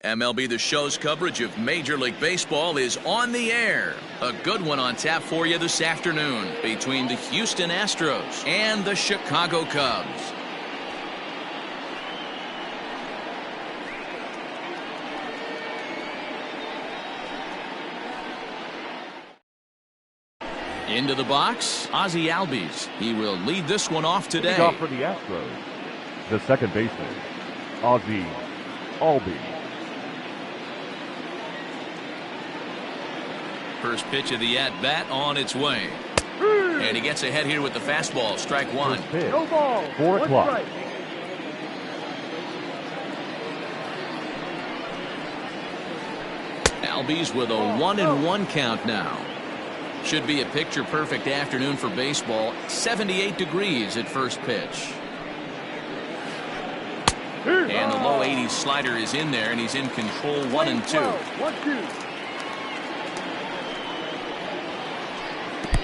MLB The Show's coverage of Major League Baseball is on the air. A good one on tap for you this afternoon between the Houston Astros and the Chicago Cubs. Into the box, Ozzie Albies. He will lead this one off today. Lead off for the Astros, the second baseman, Ozzie Albies. First pitch of the at-bat on its way. And he gets ahead here with the fastball. Strike one. First pitch, no ball. 4 o'clock. Albies with a 1-1 count now. Should be a picture-perfect afternoon for baseball. 78 degrees at first pitch. And the low 80s slider is in there, and he's in control 1-2.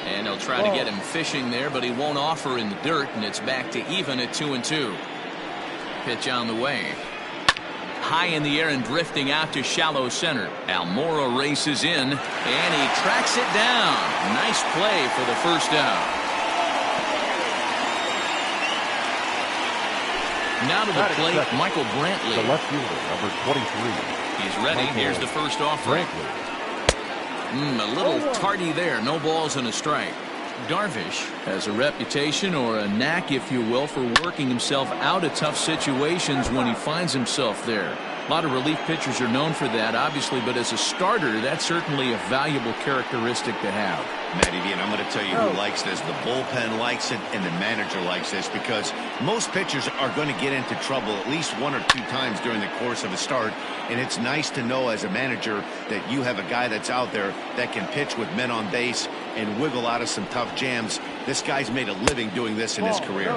And they'll try to get him fishing there, but he won't offer in the dirt, and it's back to even at 2-2. Pitch on the way. High in the air and drifting out to shallow center. Almora races in, and he tracks it down. Nice play for the first out. Now to the plate, Michael Brantley. The left fielder, number 23. He's ready. Here's the first offering. A little tardy there. No balls and a strike. Darvish has a reputation, or a knack, if you will, for working himself out of tough situations when he finds himself there. A lot of relief pitchers are known for that, obviously, but as a starter, that's certainly a valuable characteristic to have. Matty V, and I'm going to tell you who likes this. The bullpen likes it, and the manager likes this, because most pitchers are going to get into trouble at least 1 or 2 times during the course of a start, and it's nice to know as a manager that you have a guy that's out there that can pitch with men on base and wiggle out of some tough jams. This guy's made a living doing this in his career.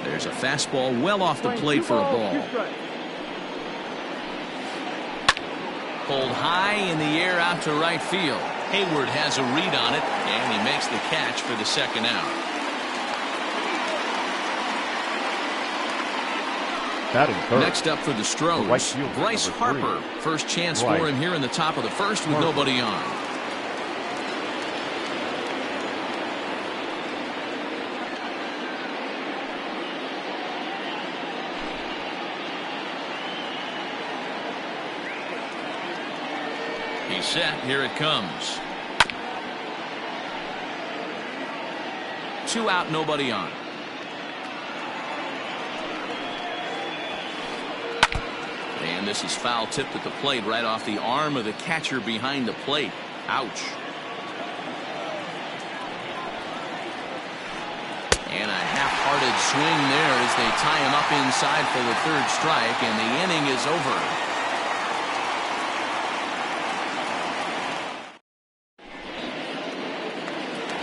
There's a fastball well off the plate for a ball. Pulled high in the air out to right field. Hayward has a read on it, and he makes the catch for the second out. Next up for the Stros, Bryce Harper. First chance for him here in the top of the first with nobody on. He's set. Here it comes. 2 out, nobody on. And this is foul tipped at the plate right off the arm of the catcher behind the plate. Ouch. And a half-hearted swing there as they tie him up inside for the third strike, and the inning is over.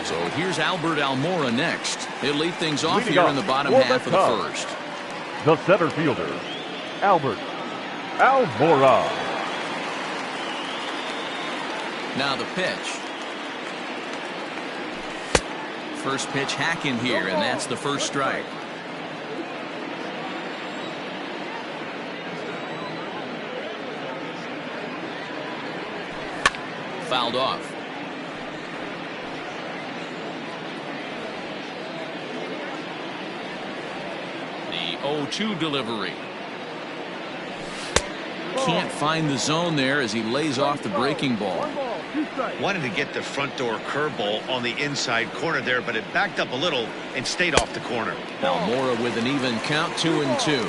So here's Albert Almora next. He'll lead things off here in the bottom half of the first. The center fielder, Albert Almora. Now the pitch. First pitch hacking here, and that's the first strike. Fouled off. The 0-2 delivery. Can't find the zone there as he lays off the breaking ball. Wanted to get the front door curveball on the inside corner there, but it backed up a little and stayed off the corner. Almora with an even count, 2-2.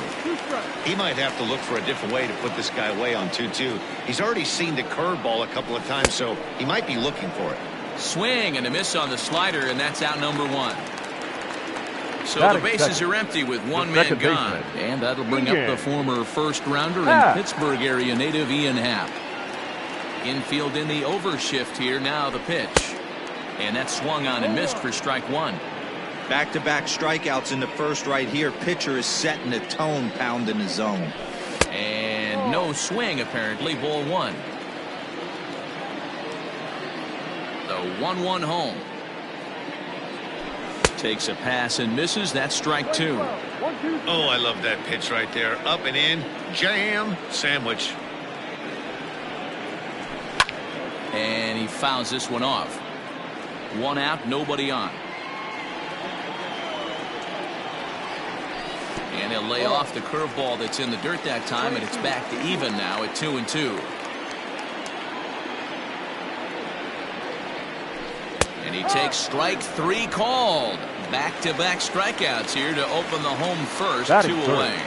He might have to look for a different way to put this guy away on 2-2. He's already seen the curveball a couple of times, so he might be looking for it. Swing and a miss on the slider, and that's out number 1. So the bases are empty with one man gone. And that'll bring up the former first-rounder and Pittsburgh area native Ian Happ. Infield in the overshift here. Now the pitch. And that swung on and missed for strike 1. Back-to-back strikeouts in the first right here. Pitcher is setting the tone, pounding the zone. And no swing apparently. Ball 1. The 1-1 home. Takes a pass and misses. That's strike 2. Oh, I love that pitch right there. Up and in. Jam. Sandwich. fouls this one off. 1 out, nobody on. And he'll lay off the curveball that's in the dirt that time, and it's back to even now at 2-2. And he takes strike 3 called. Back-to-back strikeouts here to open the home first. 2 away.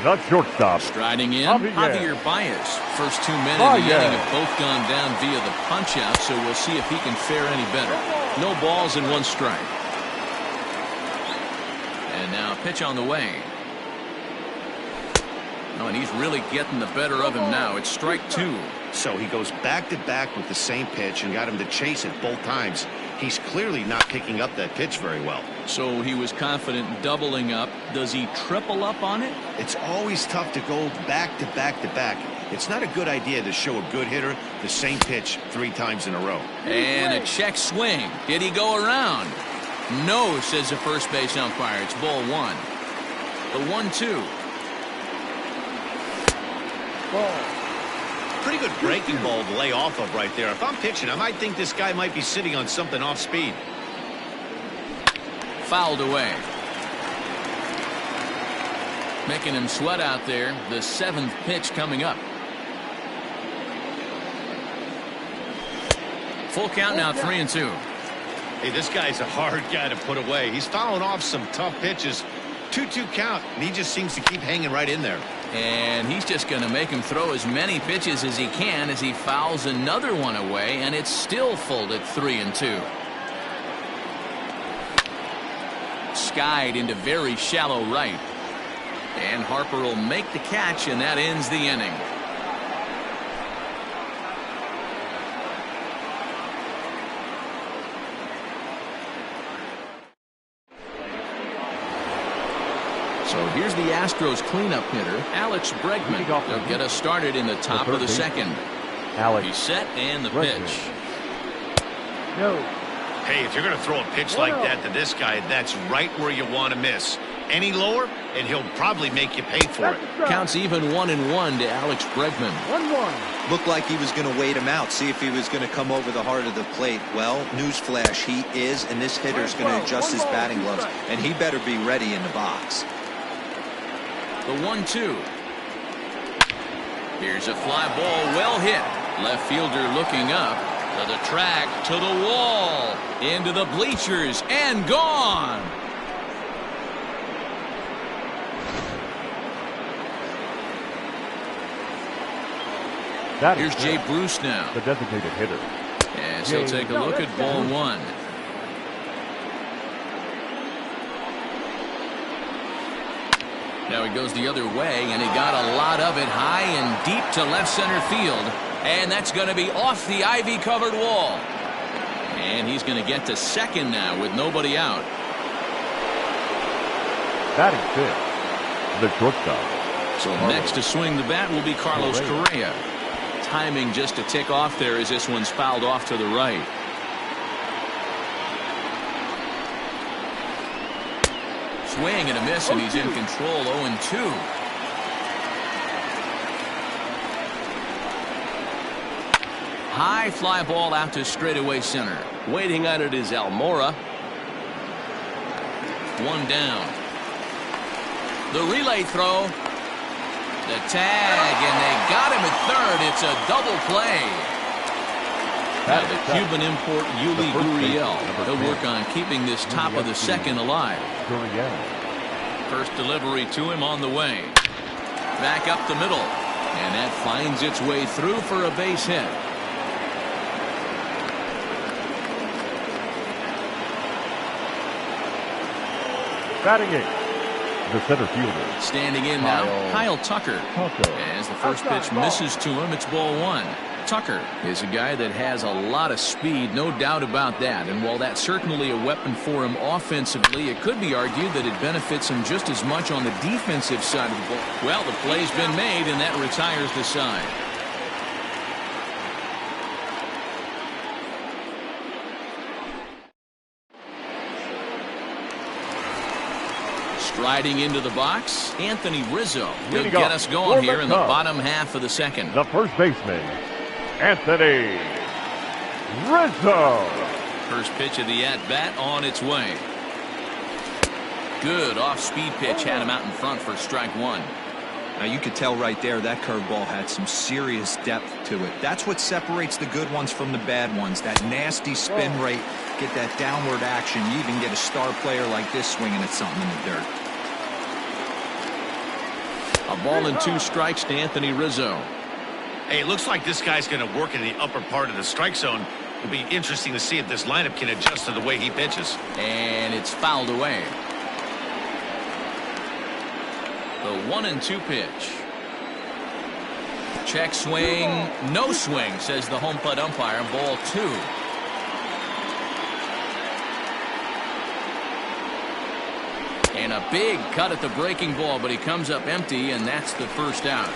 The shortstop. Striding in, Javier Baez. First 2 men in the inning have both gone down via the punch-out, so we'll see if he can fare any better. No balls and 1 strike. And now pitch on the way. Oh, and he's really getting the better of him now. It's strike 2. So he goes back-to-back with the same pitch and got him to chase it both times. He's clearly not picking up that pitch very well. So he was confident in doubling up. Does he triple up on it? It's always tough to go back-to-back-to-back. It's not a good idea to show a good hitter the same pitch 3 times in a row. And a check swing. Did he go around? No, says the first base umpire. It's ball 1. The 1-2. Pretty good breaking ball to lay off of right there. If I'm pitching, I might think this guy might be sitting on something off speed. Fouled away. Making him sweat out there. The 7th pitch coming up. Full count now, 3-2. Hey, this guy's a hard guy to put away. He's fouling off some tough pitches. 2-2 count, and he just seems to keep hanging right in there. And he's just going to make him throw as many pitches as he can as he fouls another one away, and it's still full at 3-2. Skied into very shallow right. And Harper will make the catch, and that ends the inning. So here's the Astros cleanup hitter, Alex Bregman. They'll get us started in the top of the second. He's set, and the pitch. Hey, if you're going to throw a pitch like that to this guy, that's right where you want to miss. Any lower, and he'll probably make you pay for it. Counts even 1-1 to Alex Bregman. 1-1. Looked like he was going to wait him out, see if he was going to come over the heart of the plate. Well, newsflash, he is, and this hitter's going to adjust his batting gloves, and he better be ready in the box. The 1-2. Here's a fly ball, well hit. Left fielder looking up to the track, to the wall, into the bleachers, and gone. Here's Jay Bruce now. The designated hitter. As he'll take a look at ball 1. Now he goes the other way, and he got a lot of it high and deep to left center field. And that's going to be off the ivy-covered wall. And he's going to get to second now with nobody out. Batting 5th, the shortstop. So next to swing the bat will be Carlos Correa. Timing just a tick off there as this one's fouled off to the right. Swing and a miss, and he's in control. 0-2. High fly ball out to straightaway center. Waiting on it is Almora. 1 down. The relay throw. The tag, and they got him at third. It's a double play. Now the Cuban import Yuli Gurriel. He'll work on keeping this top of the second alive. First delivery to him on the way. Back up the middle. And that finds its way through for a base hit. Batting 8th, the center fielder. Standing in now, Kyle Tucker. As the first pitch misses to him, it's ball 1. Tucker is a guy that has a lot of speed, no doubt about that. And while that's certainly a weapon for him offensively, it could be argued that it benefits him just as much on the defensive side of the ball. Well, the play's been made, and that retires the side. Striding into the box, Anthony Rizzo. He'll get us going here in the bottom half of the second. The first baseman, Anthony Rizzo. First pitch of the at-bat on its way. Good off-speed pitch had him out in front for strike one. Now you could tell right there that curveball had some serious depth to it. That's what separates the good ones from the bad ones. That nasty spin rate, get that downward action. You even get a star player like this swinging at something in the dirt. A ball and 2 strikes to Anthony Rizzo. Hey, it looks like this guy's going to work in the upper part of the strike zone. It'll be interesting to see if this lineup can adjust to the way he pitches. And it's fouled away. The 1-2 pitch. Check swing. No swing, says the home plate umpire. Ball 2. And a big cut at the breaking ball, but he comes up empty, and that's the first out.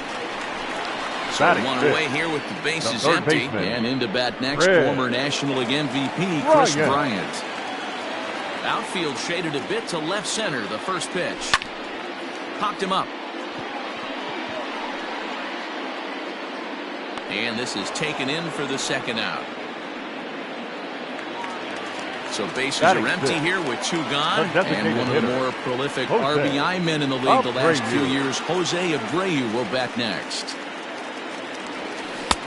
So one away here with the bases empty. And into bat next, former National League MVP Chris Bryant. Outfield shaded a bit to left center. The first pitch. Popped him up. And this is taken in for the second out. So bases are empty here with 2 gone. And one of the more prolific RBI men in the league the last few years, Jose Abreu, will bat next.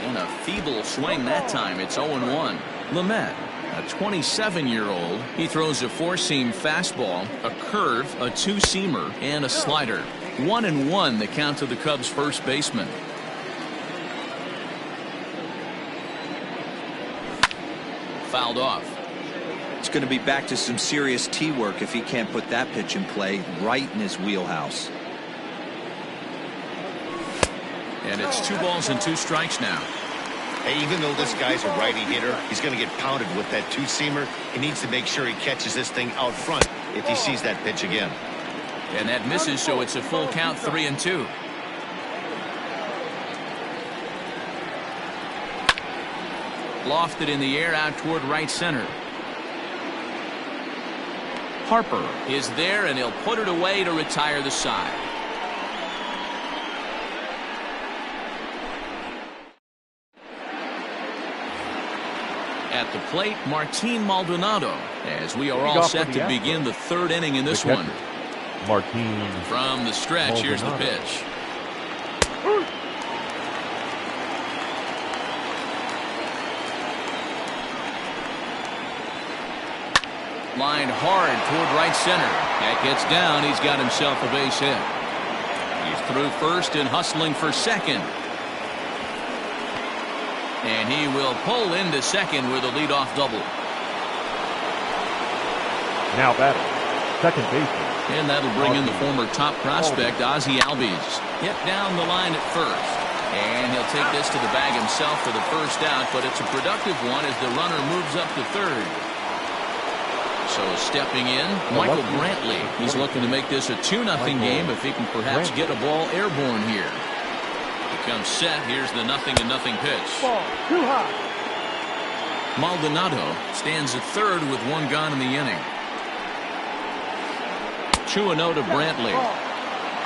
And a feeble swing that time. It's 0-1. Lamet, a 27-year-old. He throws a 4-seam fastball, a curve, a 2-seamer, and a slider. 1-1 the count to the Cubs' first baseman. Fouled off. It's going to be back to some serious tee work if he can't put that pitch in play right in his wheelhouse. And it's 2 balls and 2 strikes now. Hey, even though this guy's a righty hitter, he's going to get pounded with that 2-seamer. He needs to make sure he catches this thing out front if he sees that pitch again. And that misses, so it's a full count, 3-2. Lofted in the air out toward right center. Harper is there, and he'll put it away to retire the side. At the plate, Martin Maldonado, as we are all set to begin the 3rd inning in this one. Martin. From the stretch, here's the pitch. Lined hard toward right center. That gets down. He's got himself a base hit. He's through first and hustling for second. And he will pull into second with a leadoff double. Now batting, second baseman. And that'll bring in the former top prospect, Ozzie Albies. Hit down the line at first. And he'll take this to the bag himself for the first out, but it's a productive one as the runner moves up to third. So stepping in, Michael Brantley. He's looking to make this a 2-0 game if he can perhaps get a ball airborne here. He comes set. Here's the 0-0 pitch. Ball too high. Maldonado stands at third with 1 gone in the inning. 2-0 to Brantley.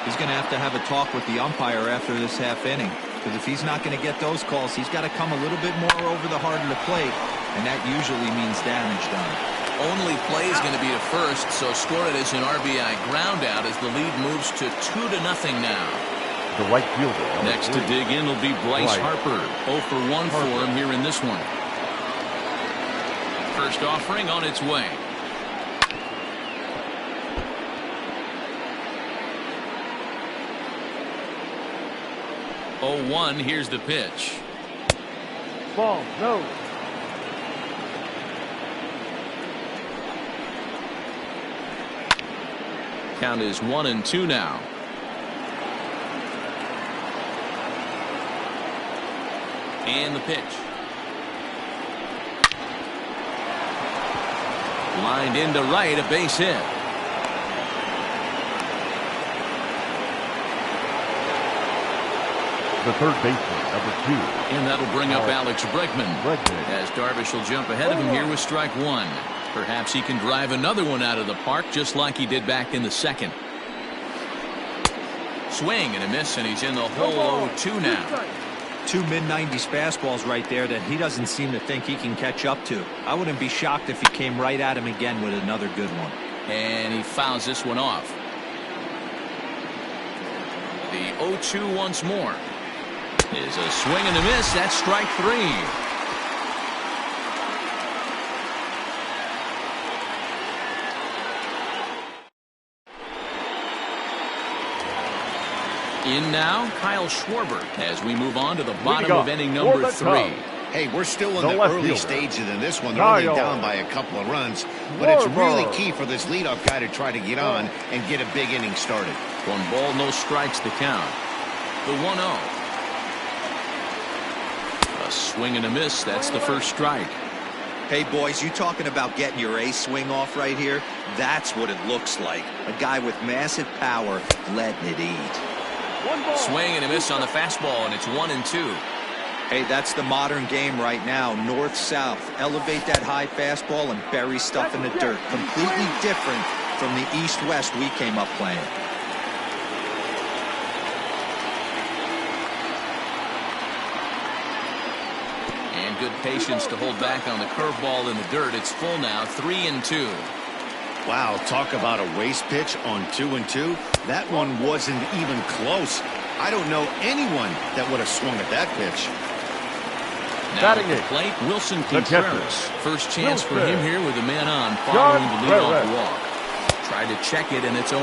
He's going to have a talk with the umpire after this half inning, because if he's not going to get those calls, he's got to come a little bit more over the heart of the plate, and that usually means damage done. Only play is going to be to first, so score it as an RBI ground out as the lead moves to 2-0 now. The right fielder. Next to dig in will be Bryce Harper. 0 for 1 for him here in this one. First offering on its way. Oh, 1. Here's the pitch. Ball, no. Count is 1-2 now. And the pitch. Lined into right, a base hit. The third baseman, number 2. And that'll bring up Alex Bregman. As Darvish will jump ahead of him here with strike 1. Perhaps he can drive another one out of the park just like he did back in the second. Swing and a miss, and he's in the hole 0-2 now. Two mid-90s fastballs right there that he doesn't seem to think he can catch up to. I wouldn't be shocked if he came right at him again with another good one. And he fouls this one off. The 0-2 once more. Is a swing and a miss. That's strike three. In now, Kyle Schwarber as we move on to the bottom of inning number 3. Hey, we're still in the early stages in this one. They're only down by a couple of runs, but it's really key for this leadoff guy to try to get on and get a big inning started. 1 ball, no strikes to count. The 1-0. A swing and a miss. That's the first strike. Hey, boys, you talking about getting your ace swing off right here? That's what it looks like. A guy with massive power letting it eat. Swing and a miss on the fastball, and it's 1-2. Hey, that's the modern game right now. North-south. Elevate that high fastball and bury stuff in the dirt. Completely different from the east-west we came up playing. And good patience to hold back on the curveball in the dirt. It's full now, 3-2. Wow, talk about a waste pitch on 2-2. That one wasn't even close. I don't know anyone that would have swung at that pitch. Now at the plate, Wilson Contreras. First chance for him here with a man on following the leadoff walk. Tried to check it, and it's 0-1.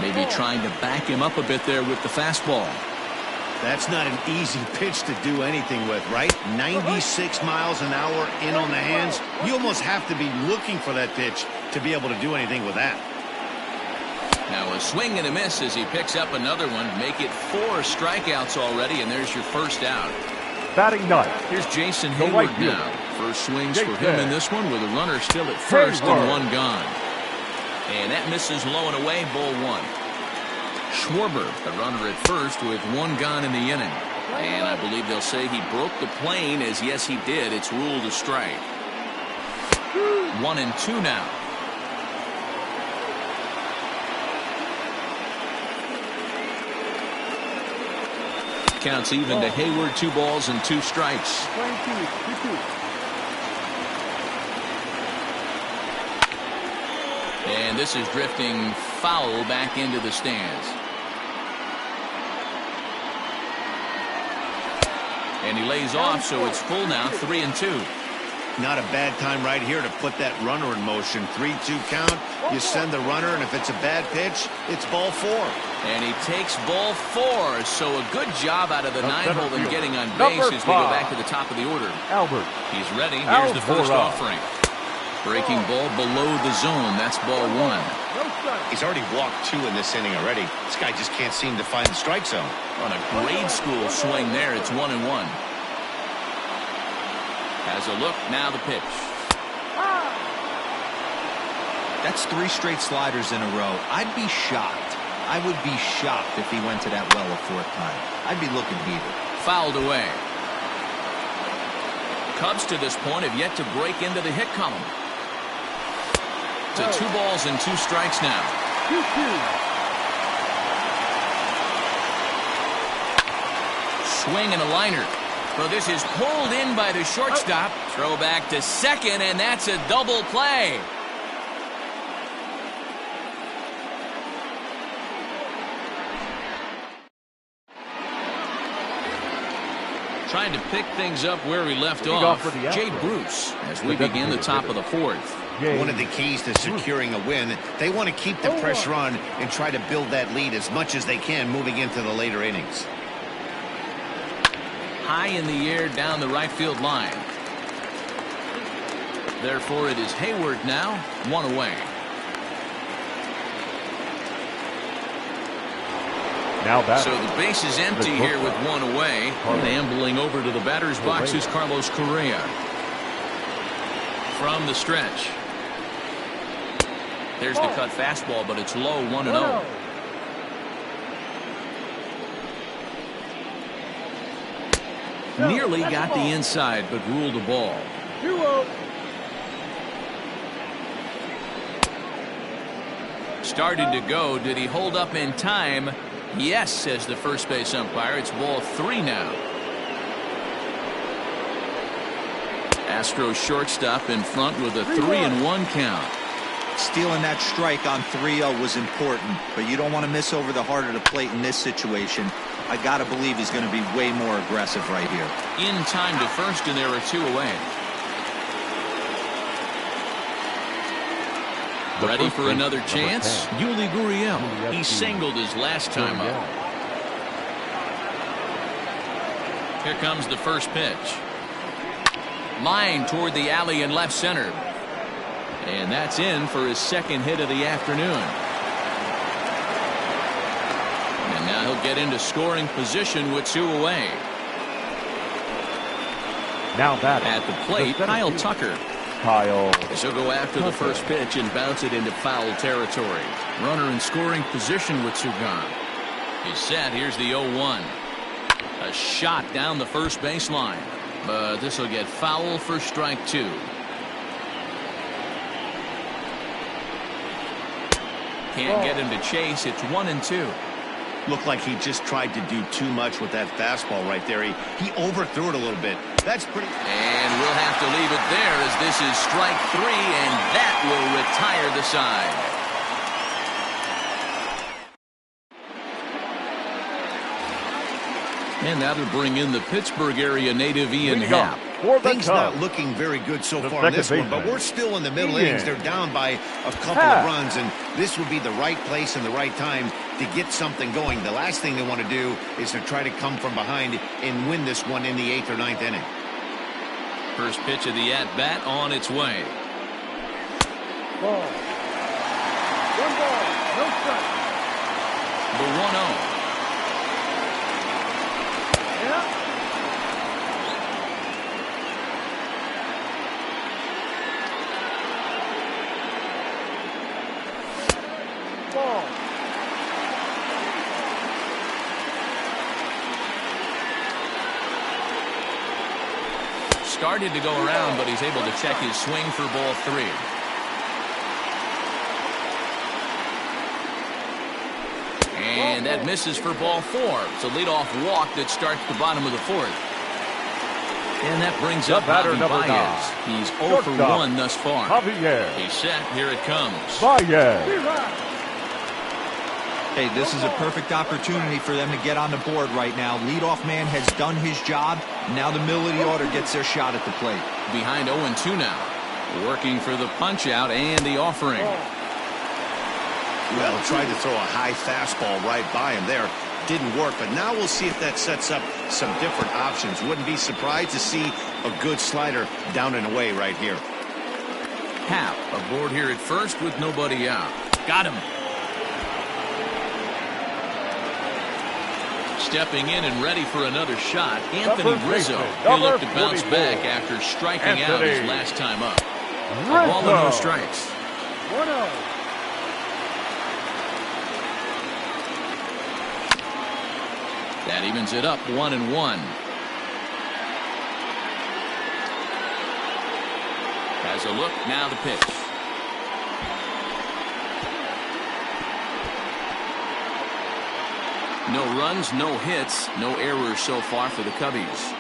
Maybe trying to back him up a bit there with the fastball. That's not an easy pitch to do anything with, right? 96 miles an hour in on the hands. You almost have to be looking for that pitch to be able to do anything with that. Now a swing and a miss as he picks up another one. Make it 4 strikeouts already, and there's your first out. Batting ninth. Here's Jason Hayward now. First swings for him in this one with a runner still at first and 1 gone. And that misses low and away, ball 1. Schwarber, the runner at first with 1 gone in the inning. And I believe they'll say he broke the plane, as yes he did. It's ruled a strike. 1-2 now. Counts even to Hayward, 2 balls and 2 strikes. And this is drifting foul back into the stands. And he lays off, so it's full now, 3-2. Not a bad time right here to put that runner in motion. 3-2 count. You send the runner, and if it's a bad pitch, it's ball 4. And he takes ball 4. So a good job out of the 9-hole in getting on base as we go back to the top of the order. Albert. He's ready. Here's the first offering. Breaking ball below the zone. That's ball 1. He's already walked 2 in this inning already. This guy just can't seem to find the strike zone. On a grade school swing there, it's 1-1. Has a look, now the pitch. That's 3 straight sliders in a row. I'd be shocked. I would be shocked if he went to that well a 4th time. I'd be looking heated. Fouled away. Cubs to this point have yet to break into the hit column. To 2 balls and 2 strikes now. 2-2. Swing and a liner. Well, this is pulled in by the shortstop. Throw back to second, and that's a double play. Trying to pick things up where we left off. Jay Bruce as we begin the top of the 4th. One of the keys to securing a win, they want to keep the pressure on and try to build that lead as much as they can moving into the later innings. High in the air down the right field line. Therefore, it is Hayward now, 1 away. So the base is empty here with 1 away. And ambling over to the batter's box is Carlos Correa. From the stretch. There's the cut fastball, but it's low, 1-0. Nearly got the inside, but ruled a ball. 2-0. Started to go. Did he hold up in time? Yes, says the first base umpire. It's ball 3 now. Astros shortstop in front with a 3-1 count. Stealing that strike on 3-0 was important, but you don't want to miss over the heart of the plate in this situation. I got to believe he's going to be way more aggressive right here. In time to first, and there are 2 away. Ready for another chance? Yuli Gurriel. He singled his last time up. Here comes the first pitch. Line toward the alley in left center. And that's in for his second hit of the afternoon. And now he'll get into scoring position with 2 away. Now that at the plate, Kyle Tucker. He'll go after the first pitch and bounce it into foul territory. Runner in scoring position with 2 gone. He's set. Here's the 0-1. A shot down the first baseline. But this will get foul for strike 2. Can't get him to chase. It's 1-2. Looked like he just tried to do too much with that fastball right there. He overthrew it a little bit. That's pretty. And we'll have to leave it there as this is strike 3, and that will retire the side. And that'll bring in the Pittsburgh area native Ian Happ. Things not looking very good so far in this one, but we're still in the middle innings. They're down by a couple of runs, and this would be the right place and the right time to get something going. The last thing they want to do is to try to come from behind and win this one in the 8th or 9th inning. First pitch of the at-bat on its way. Ball. 1 ball, no strike. The 1-0. Started to go around, but he's able to check his swing for ball 3. And that misses for ball 4. It's a leadoff walk that starts the bottom of the 4th. And that brings up Javi Baez. He's 0 for 1 thus far. He's set. Here it comes. Hey, this is a perfect opportunity for them to get on the board right now. Leadoff man has done his job. Now the middle of the order gets their shot at the plate. Behind 0-2 now. Working for the punch out and the offering. Well, tried to throw a high fastball right by him there. Didn't work, but now we'll see if that sets up some different options. Wouldn't be surprised to see a good slider down and away right here. Happ aboard here at first with nobody out. Got him. Stepping in and ready for another shot, Anthony Rizzo. He'll look to bounce back after striking out his last time up. A ball and no strikes. 1-0. That evens it up 1-1. Has a look, now the pitch. No runs, no hits, no errors so far for the Cubbies.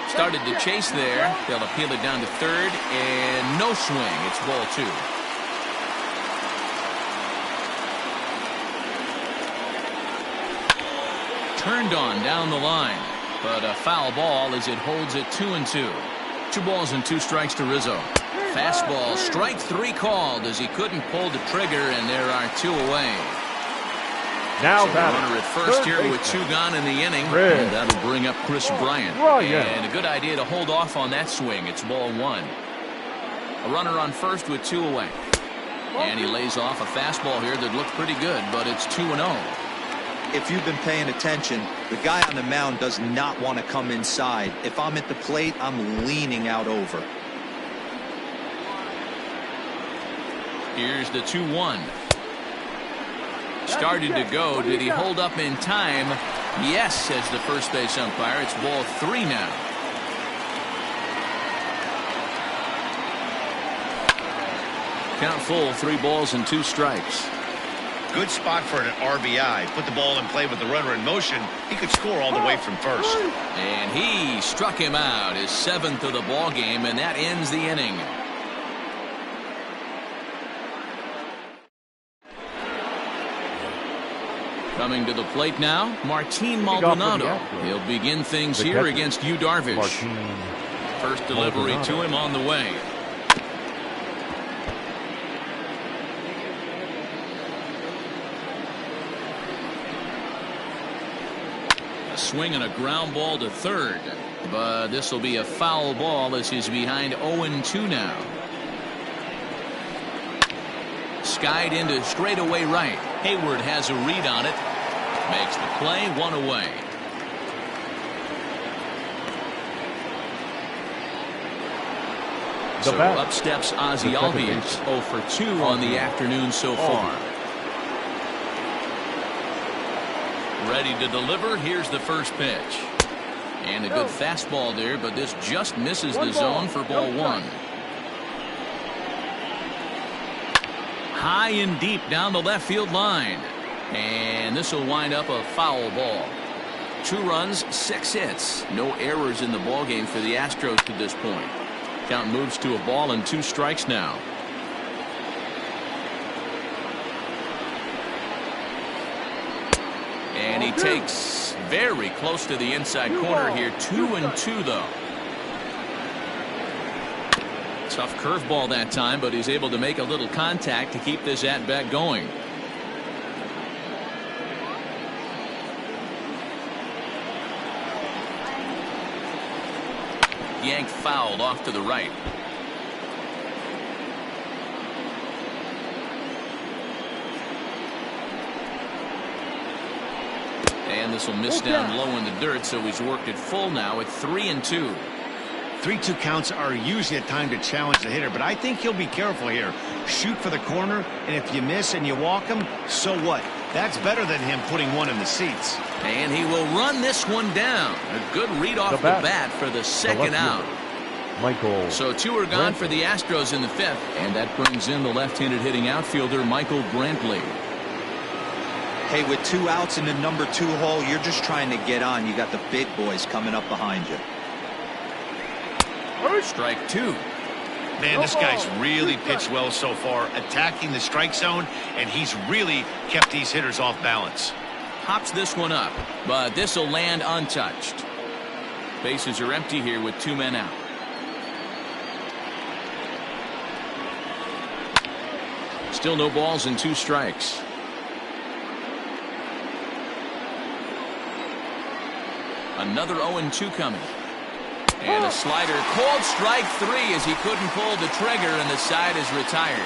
Started to chase there. They'll appeal it down to third, and no swing. It's ball 2. Turned on down the line, but a foul ball as it holds it 2-2. 2 balls and 2 strikes to Rizzo. Fastball, strike 3 called as he couldn't pull the trigger, and there are 2 away. Now so runner at first here with 2 gone in the inning, and that'll bring up Chris Bryant. And a good idea to hold off on that swing. It's ball 1. A runner on first with 2 away. And he lays off a fastball here that looked pretty good, but it's 2-0. If you've been paying attention, the guy on the mound does not want to come inside. If I'm at the plate, I'm leaning out over. Here's the 2-1. Started to go. Did he hold up in time? Yes, says the first base umpire. It's ball 3 now. Count full, 3 balls and 2 strikes. Good spot for an RBI. Put the ball in play with the runner in motion. He could score all the way from first. And he struck him out, his 7th of the ball game, and that ends the inning. Coming to the plate now, Martin Maldonado. He'll begin things here against Yu Darvish. First delivery to him on the way. A swing and a ground ball to third. But this will be a foul ball as he's behind 0-2 now. Skied into straightaway right. Hayward has a read on it. Makes the play, 1 away. So up steps Ozzie Albies, 0 for 2 on the afternoon so far. Ready to deliver. Here's the first pitch. And a good fastball there, but this just misses the zone for ball 1. High and deep down the left field line. And this will wind up a foul ball. 2 runs, 6 hits. No errors in the ball game for the Astros to this point. Count moves to a ball and 2 strikes now. And he takes very close to the inside corner here. 2-2 though. Tough curveball that time, but he's able to make a little contact to keep this at-bat going. Yanked fouled off to the right. And this will miss down low in the dirt, so he's worked it full now at 3-2. 3-2 counts are usually a time to challenge the hitter, but I think he'll be careful here. Shoot for the corner, and if you miss and you walk him, so what? That's better than him putting one in the seats. And he will run this one down. A good read off the bat for the second out. So 2 are gone for the Astros in the 5th, and that brings in the left-handed hitting outfielder Michael Brantley. Hey, with 2 outs in the number 2 hole, you're just trying to get on. You got the big boys coming up behind you. Strike 2. Man, this guy's really pitched well so far, attacking the strike zone, and he's really kept these hitters off balance. Pops this one up, but this will land untouched. Bases are empty here with 2 men out. Still no balls and 2 strikes. Another 0-2 coming. And a slider, called strike 3 as he couldn't pull the trigger, and the side is retired.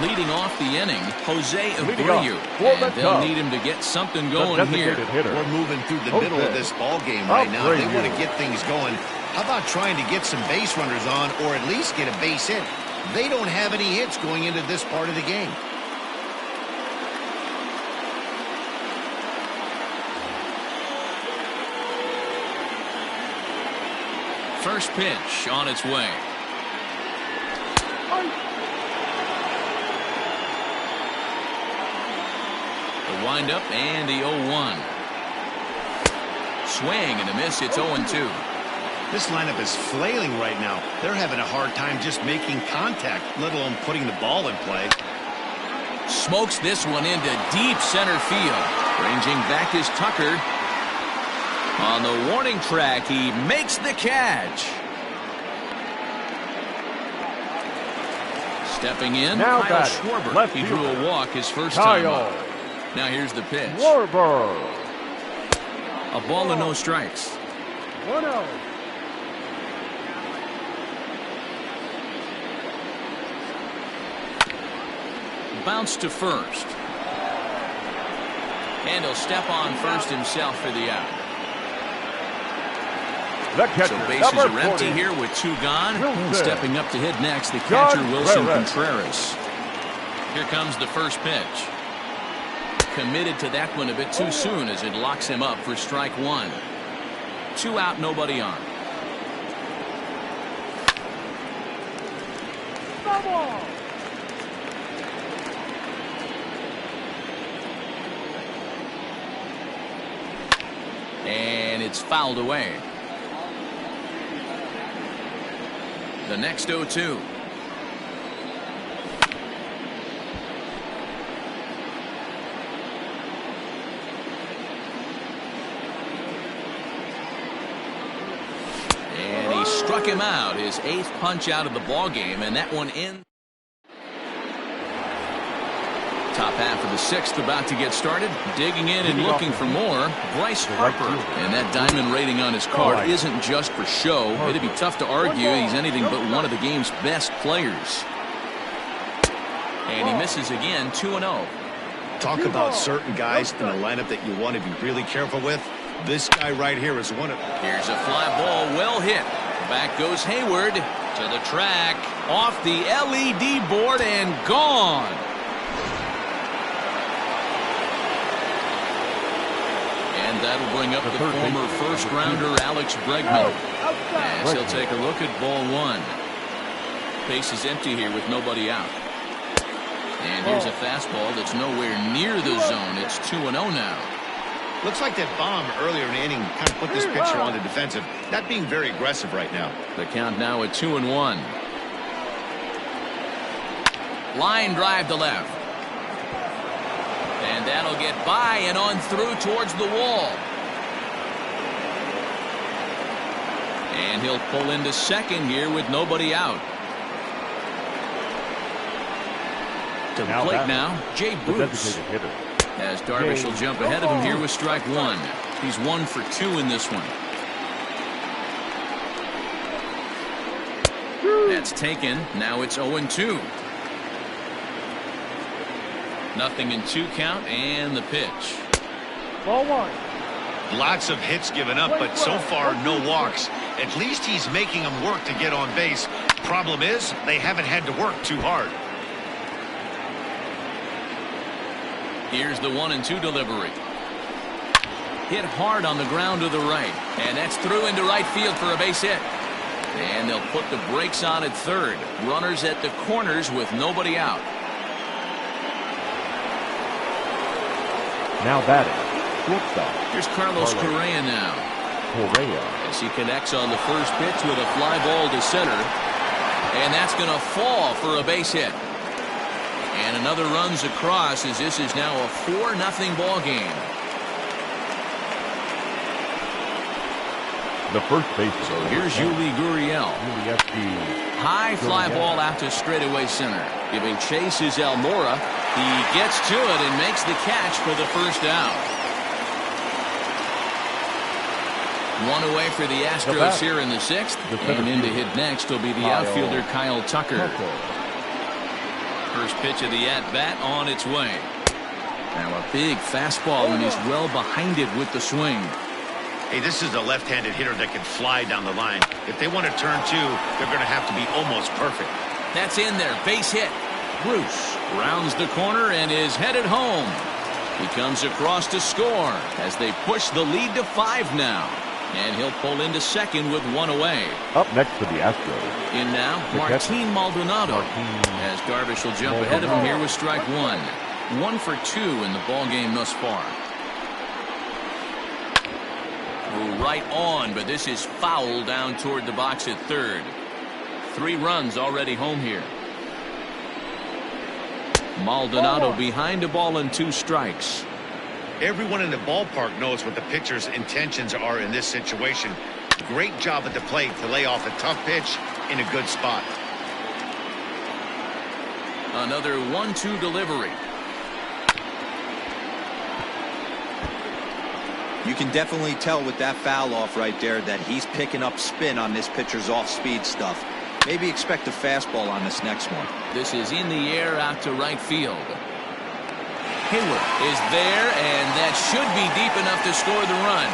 Leading off the inning, Jose Abreu. And they'll need him to get something going here. We're moving through the middle of this ball game right now. They want to get things going. How about trying to get some base runners on, or at least get a base hit? They don't have any hits going into this part of the game. First pitch on its way. The windup and the 0-1. Swing and a miss. It's 0-2. This lineup is flailing right now. They're having a hard time just making contact, let alone putting the ball in play. Smokes this one into deep center field. Ranging back is Tucker. On the warning track, he makes the catch. Stepping in, Now Kyle batting, Schwarber. left He drew fielder. a walk his first time Kyle up. Now here's the pitch. Schwarber. A ball and no strikes. 1-0. Bounce to first. And he'll step on first himself for the out. The catcher, So bases number are empty 40. here with 2 gone. Wilson. Stepping up to hit next, the catcher John Wilson Perez. Contreras. Here comes the first pitch. committed to that one a bit too soon as it locks him up for strike one. 2 out, nobody on. And it's fouled away. The next 0-2. And he struck him out, his 8th punch out of the ball game, and that one in. Top half of the 6th about to get started. Digging in and looking for more, Bryce Harper. And that diamond rating on his card isn't just for show. It'd be tough to argue he's anything but one of the game's best players. And he misses again, 2-0. Talk about certain guys in the lineup that you want to be really careful with. This guy right here is one of them. Here's a fly ball, well hit. Back goes Hayward to the track, off the LED board and gone. And that'll bring up the former first-rounder Alex Bregman. As he'll take a look at ball one. Base is empty here with nobody out. And here's a fastball that's nowhere near the zone. It's 2-0 now. Looks like that bomb earlier in the inning kind of put this pitcher on the defensive. Not being very aggressive right now. The count now at 2-1. Line drive to left. And that'll get by and on through towards the wall. And he'll pull into second here with nobody out. To the plate now, Jay Bruce. As Darvish will jump ahead of him here with strike one. He's 1 for 2 in this one. That's taken. Now it's 0-2. Nothing in 2 count and the pitch. Ball 1. Lots of hits given up, but so far no walks. At least he's making them work to get on base. Problem is, they haven't had to work too hard. Here's the 1-2 delivery. Hit hard on the ground to the right. And that's through into right field for a base hit. And they'll put the brakes on at third. Runners at the corners with nobody out. Now batting, shortstop. Here's Carlos Correa now. As he connects on the first pitch with a fly ball to center. And that's going to fall for a base hit. And another runs across as this is now a 4-0 ball game. The first base. So here's Yuli Gurriel. High fly ball out to straightaway center. Giving chase is Almora. He gets to it and makes the catch for the first out. 1 away for the Astros here in the 6th. And in to hit next will be the outfielder Kyle Tucker. First pitch of the at-bat on its way. Now a big fastball, and he's well behind it with the swing. Hey, this is a left-handed hitter that can fly down the line. If they want to turn 2, they're going to have to be almost perfect. That's in there. Base hit. Bruce rounds the corner and is headed home. He comes across to score as they push the lead to 5 now. And he'll pull into second with 1 away. Up next for the Astros. In now, Martin Maldonado. As Darvish will jump ahead of him here with strike one. 1 for 2 in the ball game thus far. Right on, but this is foul down toward the box at third. 3 runs already home here. Maldonado behind a ball and 2 strikes. Everyone in the ballpark knows what the pitcher's intentions are in this situation. Great job at the plate to lay off a tough pitch in a good spot. Another 1-2 delivery. You can definitely tell with that foul off right there that he's picking up spin on this pitcher's off-speed stuff. Maybe expect a fastball on this next one. This is in the air out to right field. Hayward is there, and that should be deep enough to score the run.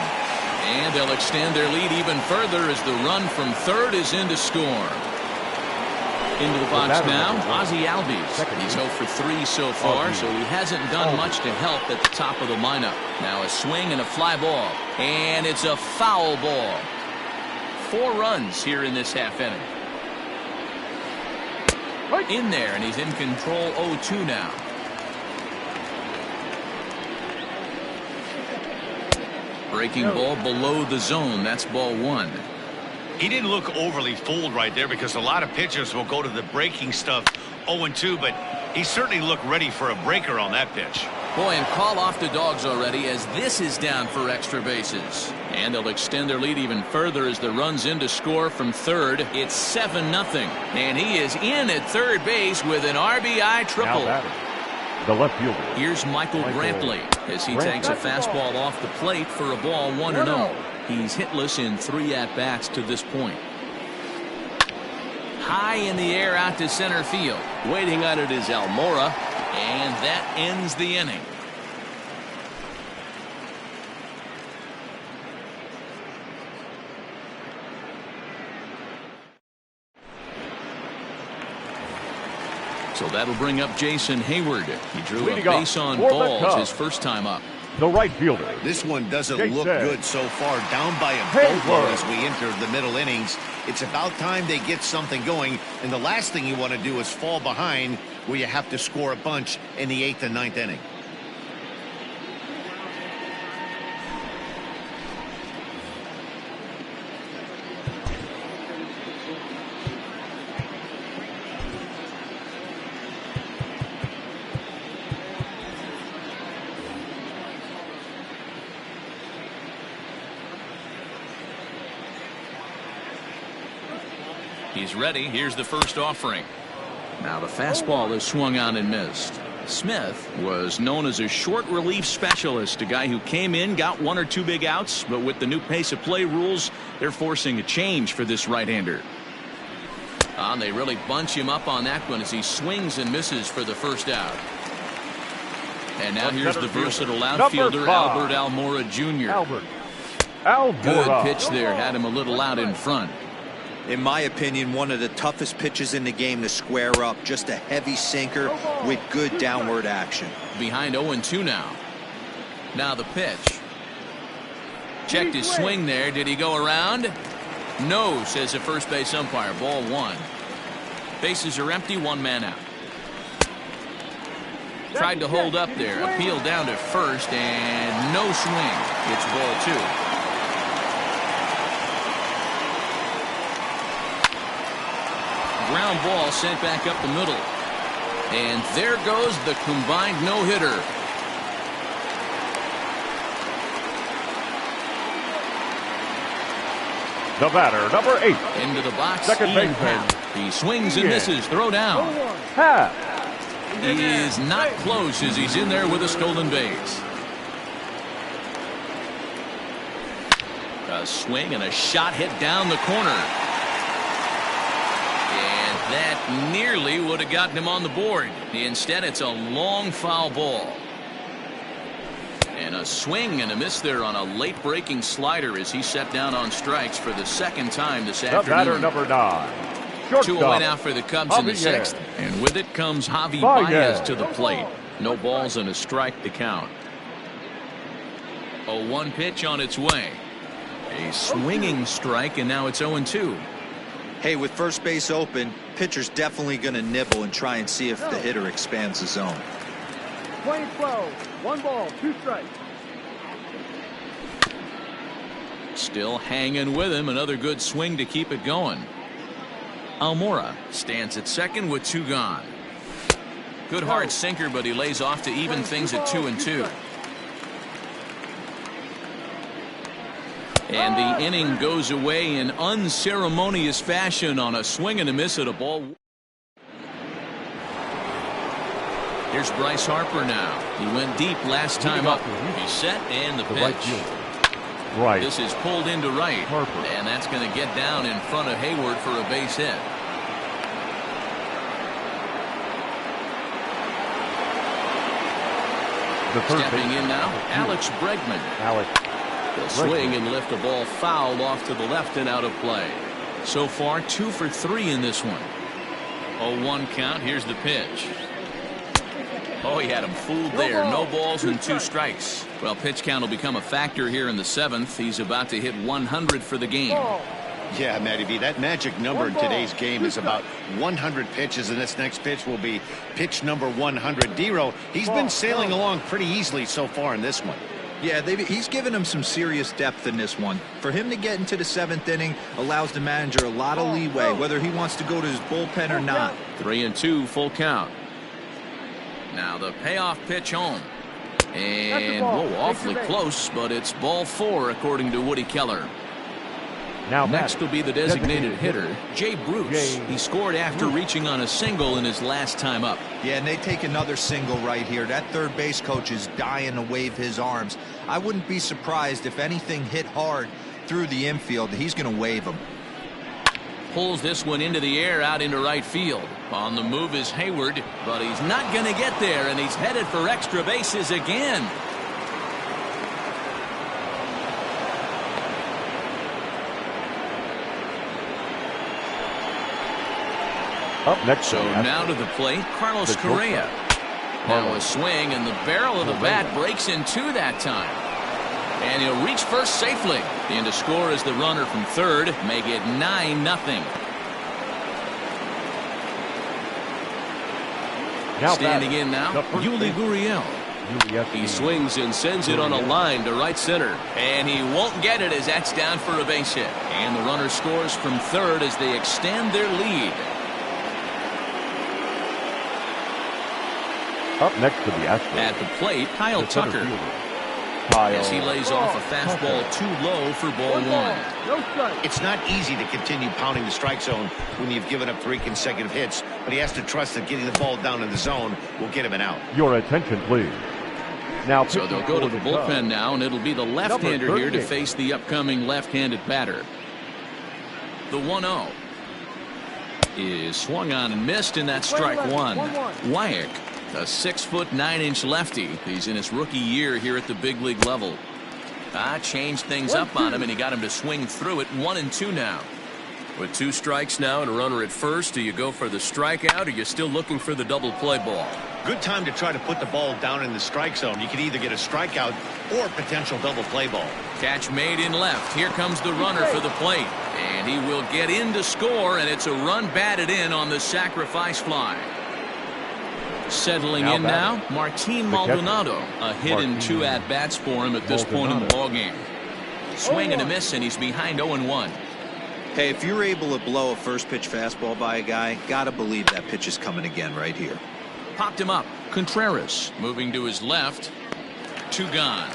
And they'll extend their lead even further as the run from third is in to score. Into the box now, Ozzie Albies. He's 0 for 3 so far, so he hasn't done much to help at the top of the lineup. Now a swing and a fly ball, and it's a foul ball. 4 runs here in this half inning. In there, and he's in control 0-2 now. Breaking ball below the zone. That's ball 1. He didn't look overly fooled right there because a lot of pitchers will go to the breaking stuff 0-2, but he certainly looked ready for a breaker on that pitch. Boy, and call off the Dogs already as this is down for extra bases. And they'll extend their lead even further as the run's in to score from third. It's 7-0. And he is in at third base with an RBI triple. The left fielder. Here's Michael Brantley as he takes a fastball off the plate for a ball 1-0. He's hitless in 3 at-bats to this point. High in the air out to center field. Waiting on it is Almora, and that ends the inning. So that'll bring up Jason Hayward. He drew a base on balls his first time up. The right fielder. This one doesn't look good so far. Down by a boatload as we enter the middle innings. It's about time they get something going. And the last thing you want to do is fall behind where you have to score a bunch in the 8th and 9th inning. He's ready. Here's the first offering. Now the fastball is swung on and missed. Smith was known as a short relief specialist, a guy who came in, got 1 or 2 big outs, but with the new pace of play rules, they're forcing a change for this right-hander. They really bunch him up on that one as he swings and misses for the first out. And now here's the versatile outfielder, Albert Almora Jr. Good pitch there, had him a little out in front. In my opinion, one of the toughest pitches in the game to square up. Just a heavy sinker with good downward action. Behind 0-2 now. Now the pitch. Checked his swing there. Did he go around? No, says the first base umpire. Ball 1. Bases are empty. 1 man out. Tried to hold up there. Appealed down to first and no swing. It's ball 2. Ground ball sent back up the middle. And there goes the combined no-hitter. The batter, number 8. Into the box. Second baseman. He swings and misses. Throw down. He is not close as he's in there with a stolen base. A swing and a shot hit down the corner. That nearly would have gotten him on the board. Instead, it's a long foul ball. And a swing and a miss there on a late breaking slider as he set down on strikes for the 2nd time this afternoon. The batter, number 9. 2 away now for the Cubs in the 6th. And with it comes Javi Baez to the plate. No balls and a strike to count. A 1 pitch on its way. A swinging strike, and now it's 0-2. Hey, with first base open, pitcher's definitely going to nibble and try and see if the hitter expands the zone. 20-12, 1 ball, 2 strikes. Still hanging with him. Another good swing to keep it going. Almora stands at second with 2 gone. Good hard sinker, but he lays off to even things at 2-2. And the inning goes away in unceremonious fashion on a swing and a miss at a ball. Here's Bryce Harper now. He went deep last time up. He's set and the pitch. Right. This is pulled into right. Harper. And that's going to get down in front of Hayward for a base hit. Stepping in now, Alex Bregman. He'll swing and lift a ball foul off to the left and out of play. So far 2 for 3 in this one. 0-1 count. Here's the pitch. Oh, he had him fooled there. No balls and 2 strikes. Well, pitch count will become a factor here in the 7th. He's about to hit 100 for the game. Yeah, Matty V, that magic number in today's game is about 100 pitches, and this next pitch will be pitch number 100. D-Row, he's been sailing along pretty easily so far in this one. Yeah, he's given him some serious depth in this one. For him to get into the 7th inning allows the manager a lot of leeway, whether he wants to go to his bullpen or not. 3-2, full count. Now the payoff pitch home. And, whoa, awfully close, but it's ball 4, according to Woody Keller. Now next will be the designated hitter, Jay Bruce. He scored after reaching on a single in his last time up. Yeah, and they take another single right here. That third base coach is dying to wave his arms. I wouldn't be surprised if anything hit hard through the infield. He's going to wave them. Pulls this one into the air out into right field. On the move is Hayward, but he's not going to get there, and he's headed for extra bases again. Up next. So now to the plate, Carlos Correa. Now a swing, and the barrel of the bat breaks in 2 that time. And he'll reach first safely. And to score is the runner from third, make it 9-0. Standing in now, Yuli Gurriel. He swings and sends it on a line to right center. And he won't get it as that's down for a base hit. And the runner scores from third as they extend their lead. Up next to the Astros. At the plate, Kyle Tucker. As he lays off a fastball too low for ball 1. It's not easy to continue pounding the strike zone when you've given up 3 consecutive hits, but he has to trust that getting the ball down in the zone will get him an out. Your attention, please. Now, so they'll go to the bullpen now, and it'll be the left-hander here to face the upcoming left-handed batter. The 1-0 is swung on and missed, and that's strike 1. Wyack, a 6'9" lefty. He's in his rookie year here at the big league level. Changed things up on him, and he got him to swing through it. 1-2 now. With 2 strikes now and a runner at first, do you go for the strikeout, or are you still looking for the double play ball? Good time to try to put the ball down in the strike zone. You could either get a strikeout or potential double play ball. Catch made in left. Here comes the runner for the plate. And he will get in to score, and it's a run batted in on the sacrifice fly. Settling in now, Martin Maldonado. A hit and 2 at-bats for him at this point in the ballgame. Swing and a miss, and he's behind 0-1. Hey, if you're able to blow a first-pitch fastball by a guy, gotta believe that pitch is coming again right here. Popped him up. Contreras moving to his left. 2 gone.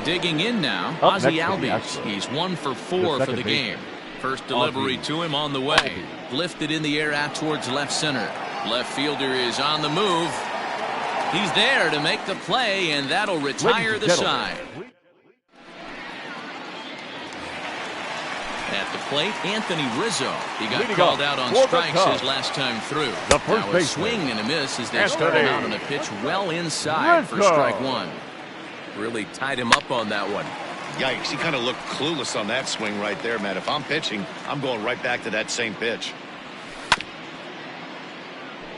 Digging in now, Ozzie Albies. He's 1 for 4 for the game. First delivery to him on the way. Lifted in the air out towards left center. Left fielder is on the move. He's there to make the play, and that'll retire the side. At the plate, Anthony Rizzo. He got called out on strikes his last time through. Now a swing and a miss as they start him out on a pitch well inside for strike 1. Really tied him up on that one. Yikes, he kind of looked clueless on that swing right there, Matt. If I'm pitching, I'm going right back to that same pitch.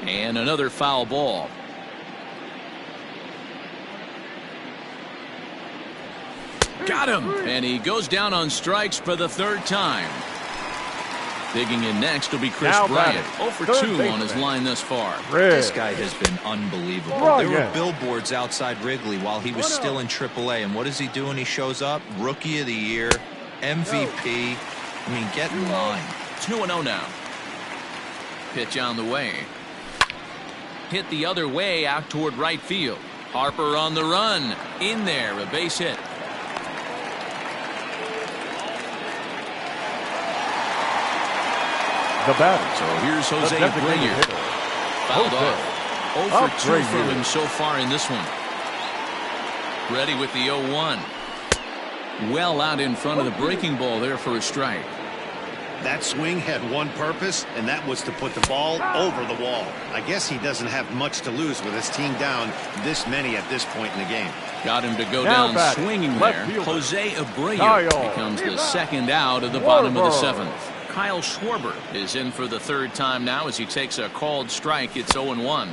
And another foul ball. Got him! And he goes down on strikes for the 3rd time. Digging in next will be Chris Bryant. 0 for 2 on his line thus far. This guy has been unbelievable. There were billboards outside Wrigley while he was still in AAA. And what does he do when he shows up? Rookie of the Year, MVP. I mean, get in line. 2-0 now. Pitch on the way. Hit the other way out toward right field. Harper on the run. In there, a base hit. The batter. So here's Jose Abreu. Fouled off. 0 for 2 from him so far in this one. Ready with the 0-1. Well out in front of the breaking ball there for a strike. That swing had one purpose, and that was to put the ball over the wall. I guess he doesn't have much to lose with his team down this many at this point in the game. Got him to go down swinging there. Jose Abreu becomes the 2nd out of the bottom of the 7th. Kyle Schwarber is in for the third time now as he takes a called strike. It's 0-1.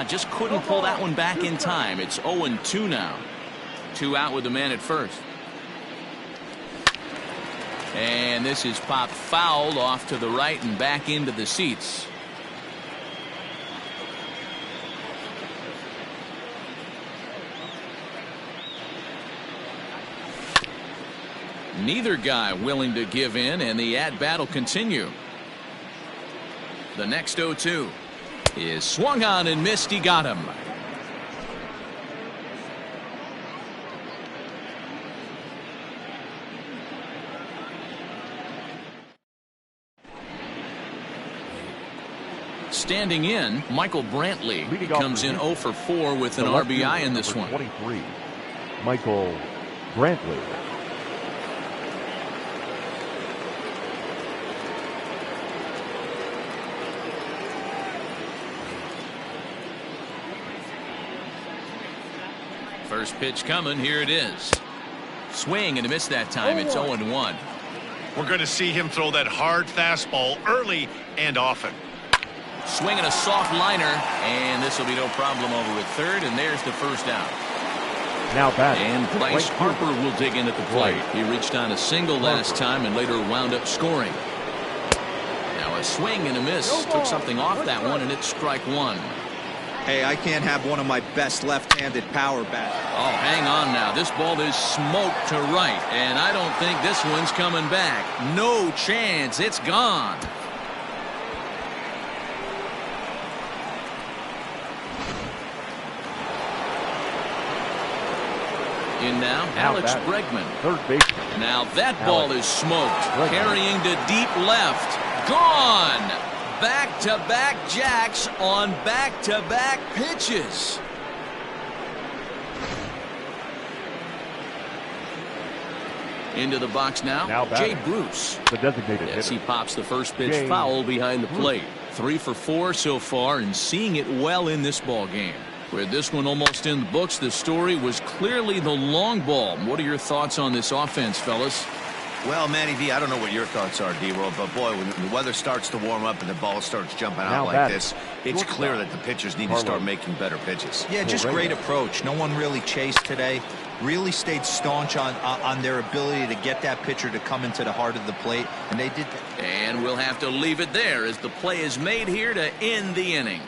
Just couldn't pull that one back in time. It's 0-2 now. 2 out with the man at first. And this is popped foul off to the right and back into the seats. Neither guy willing to give in, and the at-bat will continue. The next 0-2 is swung on and missed. He got him. Standing in, Michael Brantley comes in 0 for 4 with an RBI in this one. 23, Michael Brantley. First pitch coming. Here it is. Swing and a miss that time. It's 0-1. We're going to see him throw that hard fastball early and often. Swinging a soft liner, and this will be no problem over at third, and there's the first out. Now batting. And Bryce Harper will dig in at the plate. He reached on a single last time and later wound up scoring. Now a swing and a miss. Took something off that one, and it's strike one. Hey, I can't have one of my best left-handed power bats. Oh, hang on now. This ball is smoked to right, and I don't think this one's coming back. No chance. It's gone. In now, Alex Bregman. Third baseman. Now that ball is smoked. Carrying to deep left. Gone. Back-to-back jacks on back-to-back pitches. Into the box now Jay Bruce. The designated As he hitter. pops the first pitch Jay foul behind the Bruce. plate. 3 for 4 so far and seeing it well in this ball game. With this one almost in the books, the story was clearly the long ball. What are your thoughts on this offense, fellas? Well, Manny V, I don't know what your thoughts are, D-Roll, but boy, when the weather starts to warm up and the ball starts jumping out like this, it's clear that the pitchers need to start making better pitches. Yeah, just great approach. No one really chased today. Really stayed staunch on their ability to get that pitcher to come into the heart of the plate, and they did that. And we'll have to leave it there as the play is made here to end the inning.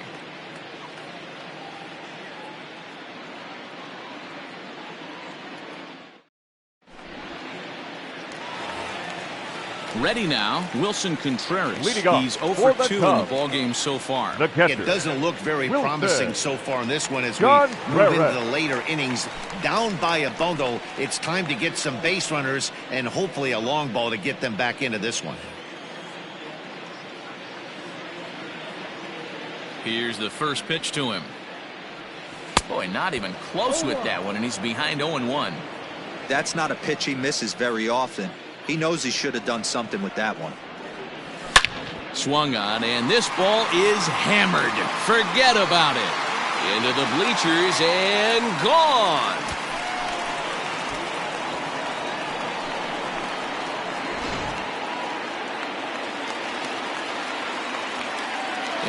Ready now, Wilson Contreras. He's 0 for 2 in the ball game so far. It doesn't look very promising so far in this one as we move into the later innings. Down by a bundle, it's time to get some base runners and hopefully a long ball to get them back into this one. Here's the first pitch to him. Boy, not even close with that one, and he's behind 0-1. That's not a pitch he misses very often. He knows he should have done something with that one. Swung on, and this ball is hammered. Forget about it. Into the bleachers and gone.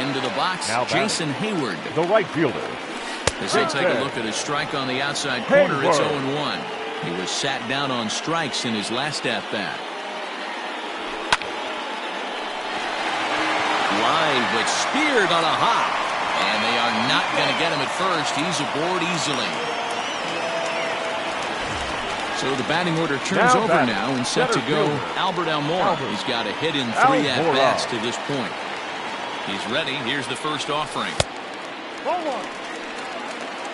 Into the box, Jason Hayward. The right fielder. As they take a look at his strike on the outside corner, it's 0-1. He was sat down on strikes in his last at-bat. Line, but speared on a hop. And they are not going to get him at first. He's aboard easily. So the batting order turns over now and set to go Albert Almora. He's got a hit in 3 at-bats to this point. He's ready. Here's the first offering.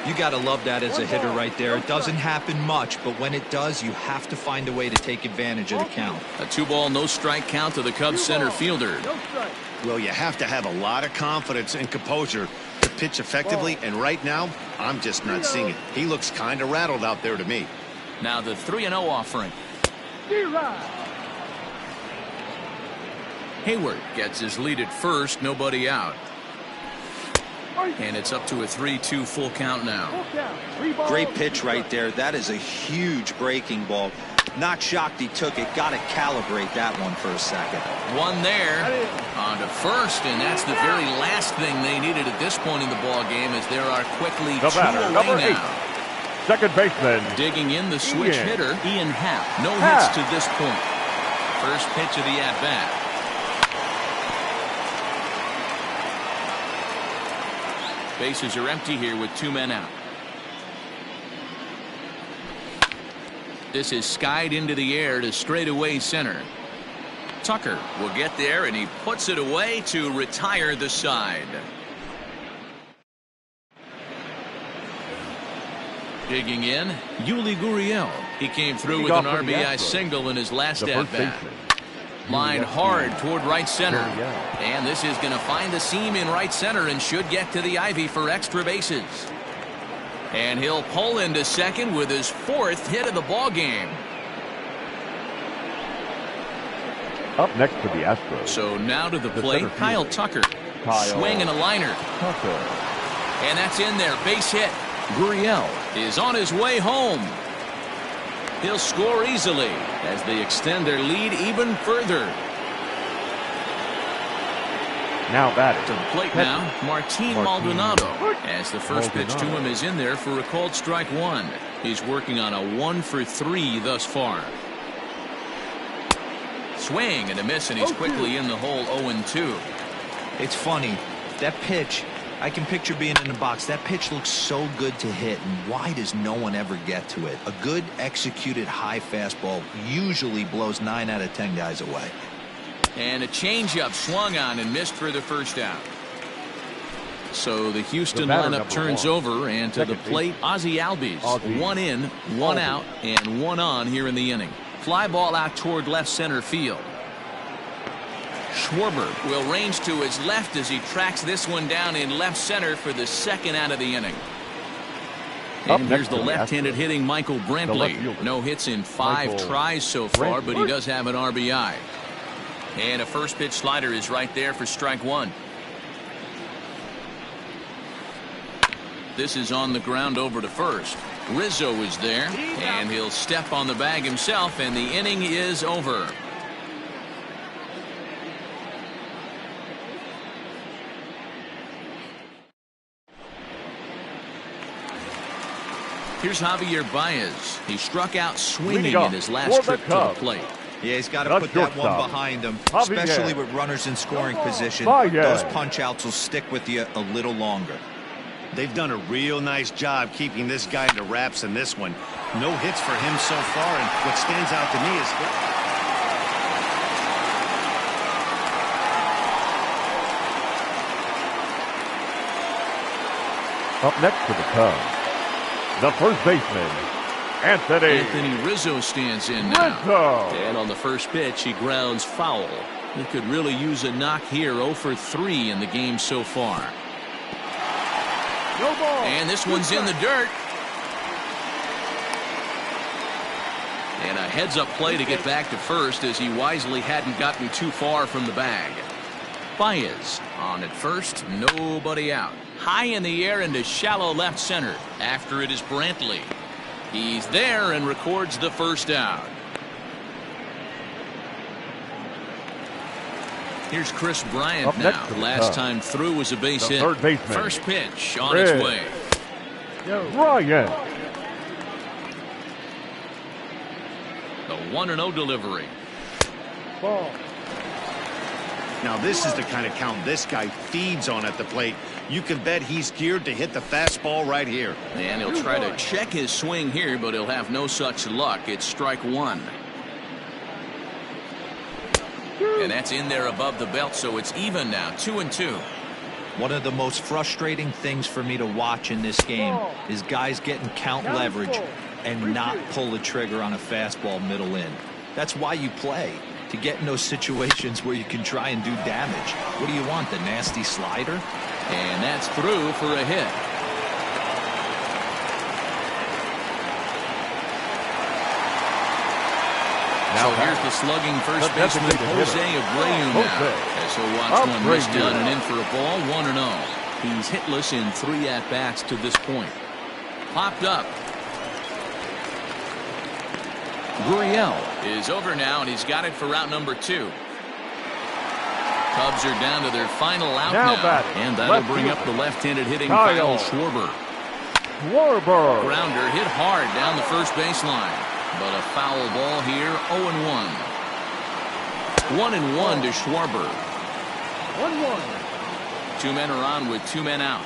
You got to love that as a hitter right there. It doesn't happen much, but when it does, you have to find a way to take advantage of the count. A 2-ball, no strike count to the Cubs center fielder. Well, you have to have a lot of confidence and composure to pitch effectively, and right now, I'm just not seeing it. He looks kind of rattled out there to me. Now the 3-0 offering. Hayward gets his lead at first, nobody out. And it's up to a 3-2 full count now. Great pitch right there. That is a huge breaking ball. Not shocked he took it. Got to calibrate that one for a second. One there on to first, and that's the very last thing they needed at this point in the ball game, as there are quickly The 2 batter, away number now. 8, second baseman. Digging in, the switch Ian. hitter, Ian Happ. No Happ. hits to this point. First pitch of the at-bat. Bases are empty here with 2 men out. This is skied into the air to straightaway center. Tucker will get there, and he puts it away to retire the side. Digging in, Yuli Gurriel. He came through with an RBI single in his last at-bat. Line hard toward right center. And this is going to find the seam in right center and should get to the ivy for extra bases. And he'll pull into second with his 4th hit of the ball game. Up next to the Astros. So now to the plate, Kyle Tucker. Swing and a liner. Tucker. And that's in there. Base hit. Gurriel is on his way home. He'll score easily as they extend their lead even further. Now batting. To the plate now, Martin Maldonado, as the first pitch to him is in there for a called strike 1. He's working on a 1-for-3 thus far. Swing and a miss, and he's quickly in the hole 0-2. It's funny. That pitch, I can picture being in the box. That pitch looks so good to hit, and why does no one ever get to it? A good executed high fastball usually blows 9 out of 10 guys away. And a changeup swung on and missed for the first out. So the Houston lineup turns over, and to the plate, Ozzie Albies. 1 in, 1 out, and 1 on here in the inning. Fly ball out toward left center field. Schwarber will range to his left as he tracks this one down in left center for the 2nd out of the inning. And here's the left-handed hitting Michael Brantley. No hits in 5 tries so far, but he does have an RBI. And a first pitch slider is right there for strike 1. This is on the ground over to first. Rizzo is there, and he'll step on the bag himself, and the inning is over. Here's Javier Baez. He struck out swinging in his last trip to the plate. Yeah, he's got to put that one behind him, especially with runners in scoring position. Those punch-outs will stick with you a little longer. They've done a real nice job keeping this guy into wraps in this one. No hits for him so far, and what stands out to me is... Up next to the Cubs, the first baseman, Anthony Rizzo stands in now. And on the first pitch, he grounds foul. He could really use a knock here. 0 for 3 in the game so far. No ball. And this one's in the dirt. And a heads-up play to get back to first, as he wisely hadn't gotten too far from the bag. Baez on at first, nobody out. High in the air into shallow left center. After it is Brantley. He's there and records the first out. Here's Chris Bryant now. Last time through was a base hit. First pitch on its way. Bryant. The 1-0 delivery. Ball. Now this is the kind of count this guy feeds on at the plate. You can bet he's geared to hit the fastball right here. And he'll try to check his swing here, but he'll have no such luck. It's strike 1. And that's in there above the belt, so it's even now, 2-2. One of the most frustrating things for me to watch in this game is guys getting count leverage and not pull the trigger on a fastball middle in. That's why you play, to get in those situations where you can try and do damage. What do you want, the nasty slider? And that's through for a hit. So here's the slugging first baseman Jose Abreu now, as he'll watch one miss down and in for a ball. 1-0. He's hitless in 3 at-bats to this point. Popped up. Gurriel is over now, and he's got it for route number 2. Cubs are down to their final out now. And that'll bring up the left-handed hitting Kyle Schwarber. Grounder hit hard down the first baseline. But a foul ball here, 0-1. 1-1 to Schwarber. 1-1. 2 men are on with 2 men out.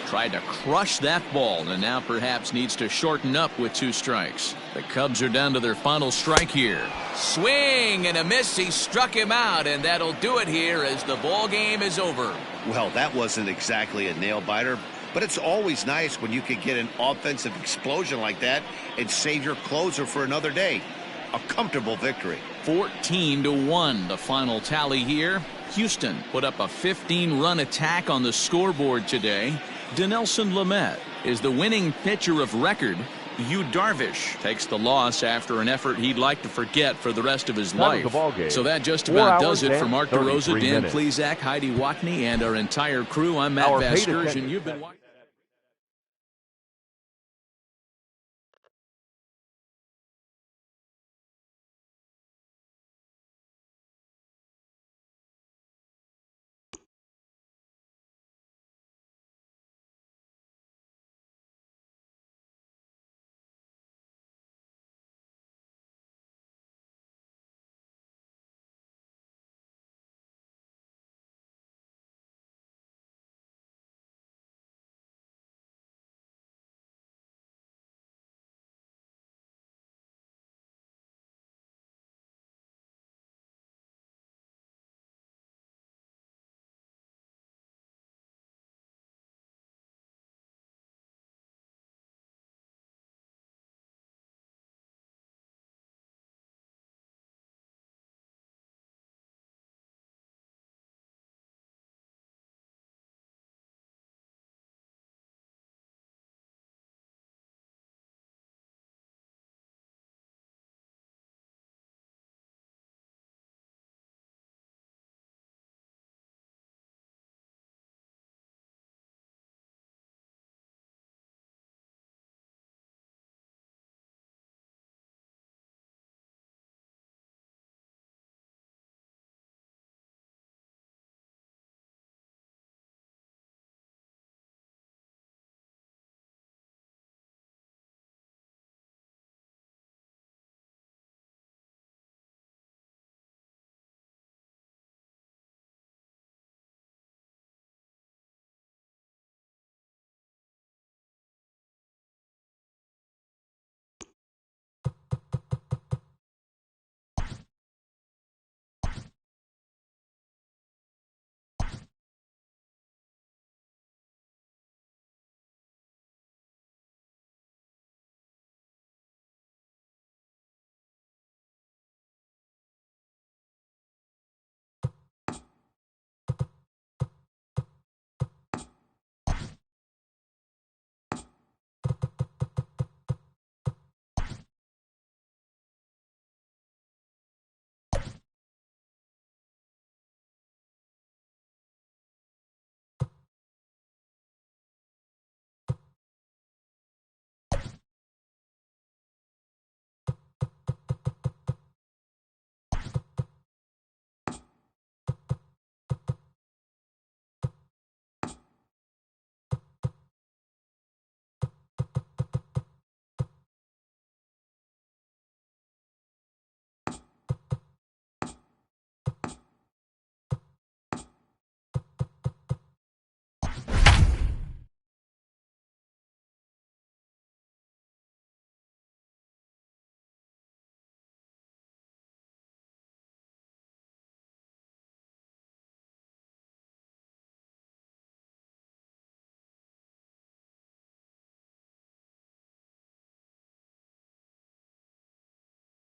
Tried to crush that ball, and now perhaps needs to shorten up with 2 strikes. The Cubs are down to their final strike here. Swing and a miss. He struck him out, and that'll do it here as the ball game is over. Well, that wasn't exactly a nail-biter, but it's always nice when you can get an offensive explosion like that and save your closer for another day. A comfortable victory. 14-1, the final tally here. Houston put up a 15-run attack on the scoreboard today. Dinelson Lamet is the winning pitcher of record. Yu Darvish takes the loss after an effort he'd like to forget for the rest of his life. So that just about does it for Mark DeRosa, Dan Plesac, Heidi Watney, and our entire crew. I'm Matt Vasgersian, and you've been watching.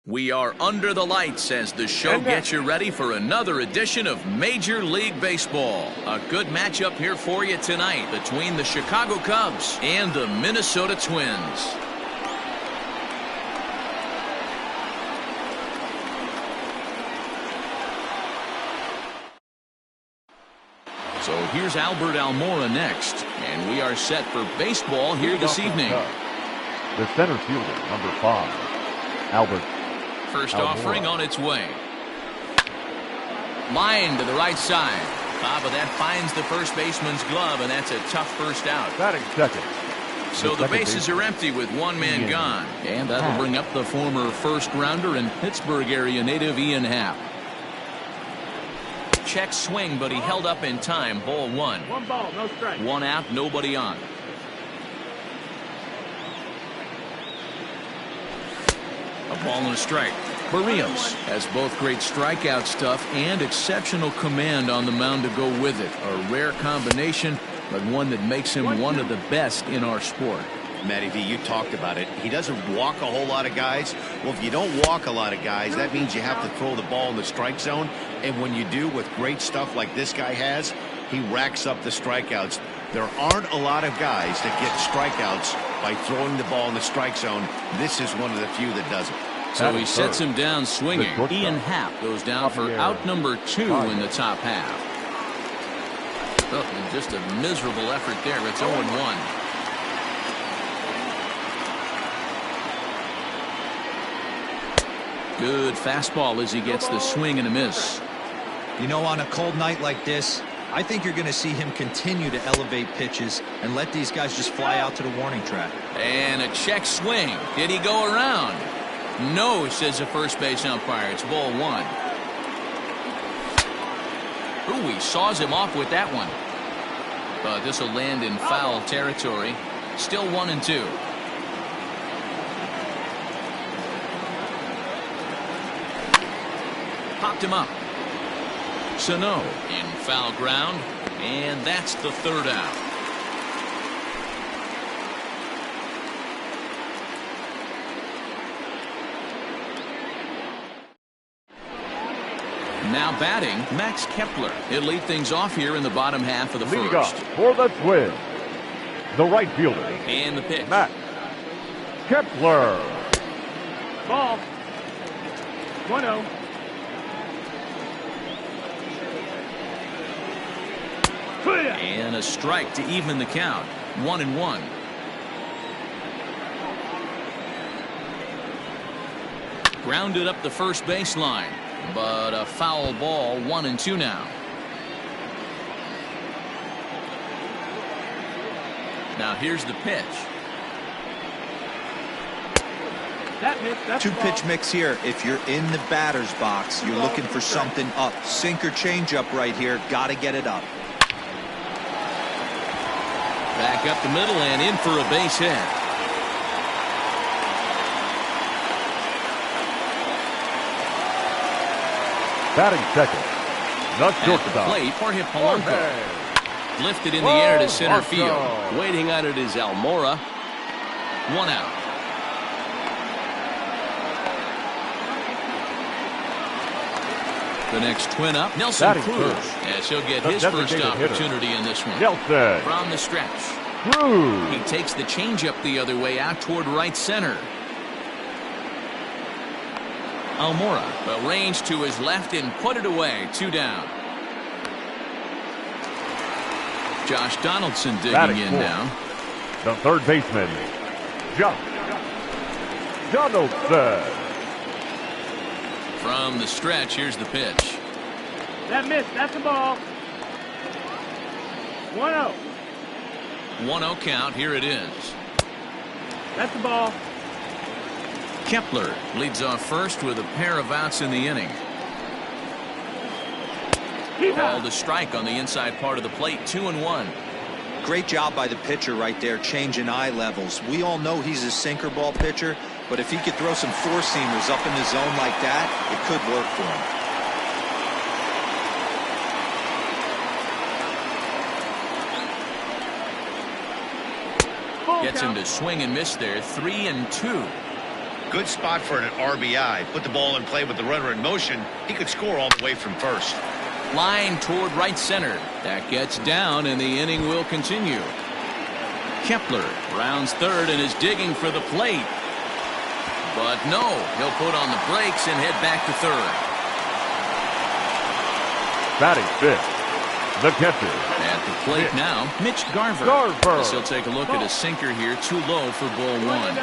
We are under the lights as the show gets you ready for another edition of Major League Baseball. A good matchup here for you tonight between the Chicago Cubs and the Minnesota Twins. So here's Albert Almora next, and we are set for baseball here this evening. The center fielder, number 5, Albert. First Almora. offering on its way. Line to the right side. Top of that finds the first baseman's glove, and that's a tough first out. Batting second. So the bases are empty with one man gone. And that'll bring up the former first rounder and Pittsburgh area native Ian Happ. Check swing, but he held up in time. Ball 1. 1 ball, no strike. 1 out, nobody on. A ball and a strike. Barrios has both great strikeout stuff and exceptional command on the mound to go with it. A rare combination, but one that makes him one of the best in our sport. Matty V, you talked about it. He doesn't walk a whole lot of guys. Well, if you don't walk a lot of guys, that means you have to throw the ball in the strike zone. And when you do, with great stuff like this guy has, he racks up the strikeouts. There aren't a lot of guys that get strikeouts by throwing the ball in the strike zone. This is one of the few that does it. So he sets him down swinging. Ian Happ goes down for out number 2 in the top half. Oh, and just a miserable effort there. It's 0-1. Good fastball as he gets the swing and a miss. You know, on a cold night like this, I think you're going to see him continue to elevate pitches and let these guys just fly out to the warning track. And a check swing. Did he go around? No, says the first base umpire. It's ball 1. Ooh, he saws him off with that one. But this will land in foul territory. Still 1-2. Popped him up. Sano in foul ground, and that's the 3rd out. Now batting, Max Kepler. He'll lead things off here in the bottom half of the Leading first. off for the Twins, the right fielder, And the pitch. Max Kepler. Ball. 1-0. And a strike to even the count. 1-1. Grounded up the first baseline, but a foul ball. 1-2 now. Now here's the pitch. That missed. That's Two the pitch ball. mix here. If you're in the batter's box, you're looking for something up. Sinker changeup right here. Got to get it up. Back up the middle and in for a base hit. Batting second, the At the shortstop, plate, Jorge Polanco. Jorge. Lifted in the air to center Polanco. field. Waiting on it is Almora. 1 out. The next twin up, Nelson Batting Cruz. first. As he'll get The his first designated hitter. opportunity in this one. Nelson From the stretch. Cruz. He takes the changeup the other way out toward right center. Almora will range to his left and put it away. 2 down. Josh Donaldson digging Batting in fourth. now. The third baseman, Josh Donaldson. From the stretch, here's the pitch. That missed. That's the ball. 1-0. 1-0 count. Here it is. That's the ball. Kepler leads off first with a pair of outs in the inning. Called a strike on the inside part of the plate. 2-1. Great job by the pitcher right there, changing eye levels. We all know he's a sinker ball pitcher, but if he could throw some four-seamers up in the zone like that, it could work for him. Ball Gets him count. to swing and miss there. 3-2. Good spot for an RBI. Put the ball in play with the runner in motion. He could score all the way from first. Line toward right center. That gets down, and the inning will continue. Kepler rounds third and is digging for the plate. But no, he'll put on the brakes and head back to third. Batting fifth, the catcher, At the plate now, Mitch Garver. Garver. As he'll take a look at a sinker here, too low for ball 1.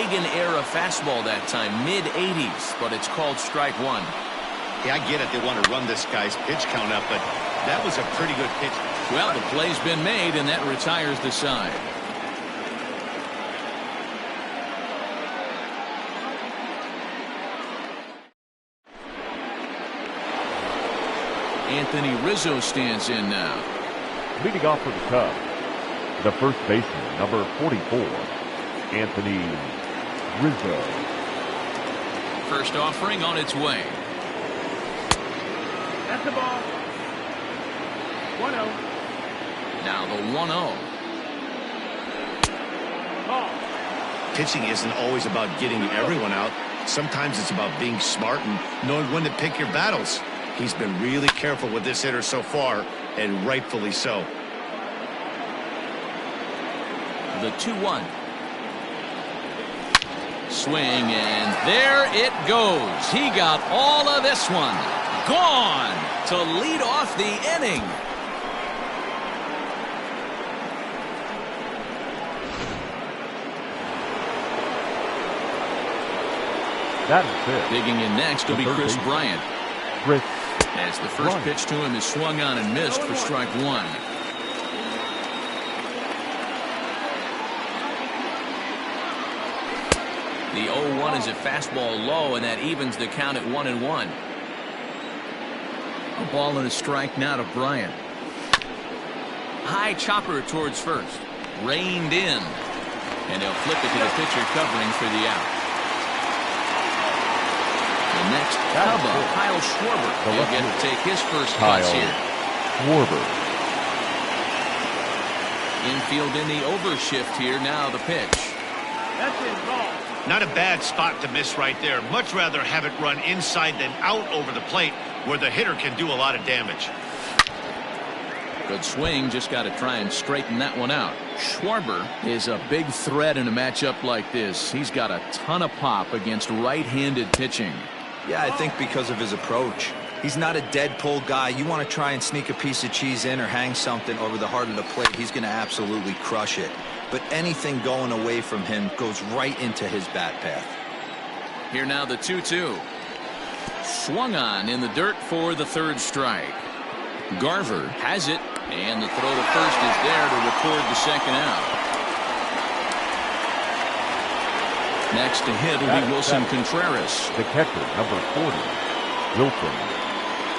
Reagan-era fastball that time, mid-80s, but it's called strike one. Yeah, I get it. They want to run this guy's pitch count up, but that was a pretty good pitch. Well, the play's been made, and that retires the side. Anthony Rizzo stands in now. Leading off for the Cubs, the first baseman, number 44, Anthony Rizzo. First offering on its way. That's the ball. 1-0. Now the 1-0. Ball. Pitching isn't always about getting everyone out. Sometimes it's about being smart and knowing when to pick your battles. He's been really careful with this hitter so far, and rightfully so. The 2-1. Swing, and there it goes. He got all of this one. Gone to lead off the inning. That is it. Digging in next will be Chris Bryant. Chris As the first pitch to him is swung on and missed for strike one. The 0-1 is a fastball low, and that evens the count at 1-1. A ball and a strike now to Bryant. High chopper towards first. Reined in. And they'll flip it to the pitcher covering for the out. The next Cubba, Kyle Schwarber. He'll get to take his first cuts here. Schwarber. Infield in the overshift here. Now the pitch. That's it. Ball. Not a bad spot to miss right there. Much rather have it run inside than out over the plate where the hitter can do a lot of damage. Good swing. Just got to try and straighten that one out. Schwarber is a big threat in a matchup like this. He's got a ton of pop against right-handed pitching. Yeah, I think because of his approach. He's not a dead pull guy. You want to try and sneak a piece of cheese in or hang something over the heart of the plate, he's going to absolutely crush it. But anything going away from him goes right into his bat path. Here now the 2-2. Swung on in the dirt for the third strike. Garver has it, and the throw to first is there to record the second out. Next to hit will be Wilson Contreras. The catcher, number 40, Wilson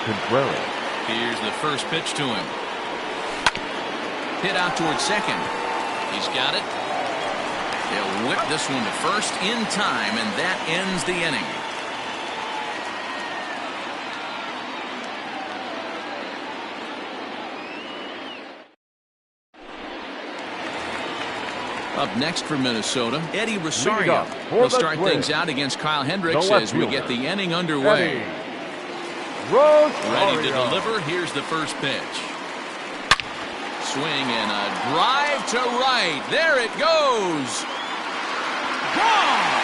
Contreras. Here's the first pitch to him. Hit out towards second. He's got it. He'll whip this one to first in time, and that ends the inning. Up next for Minnesota, Eddie Rosario will start things out against Kyle Hendricks as we get the inning underway. Ready to deliver. Here's the first pitch. Swing and a drive to right. There it goes. Gone.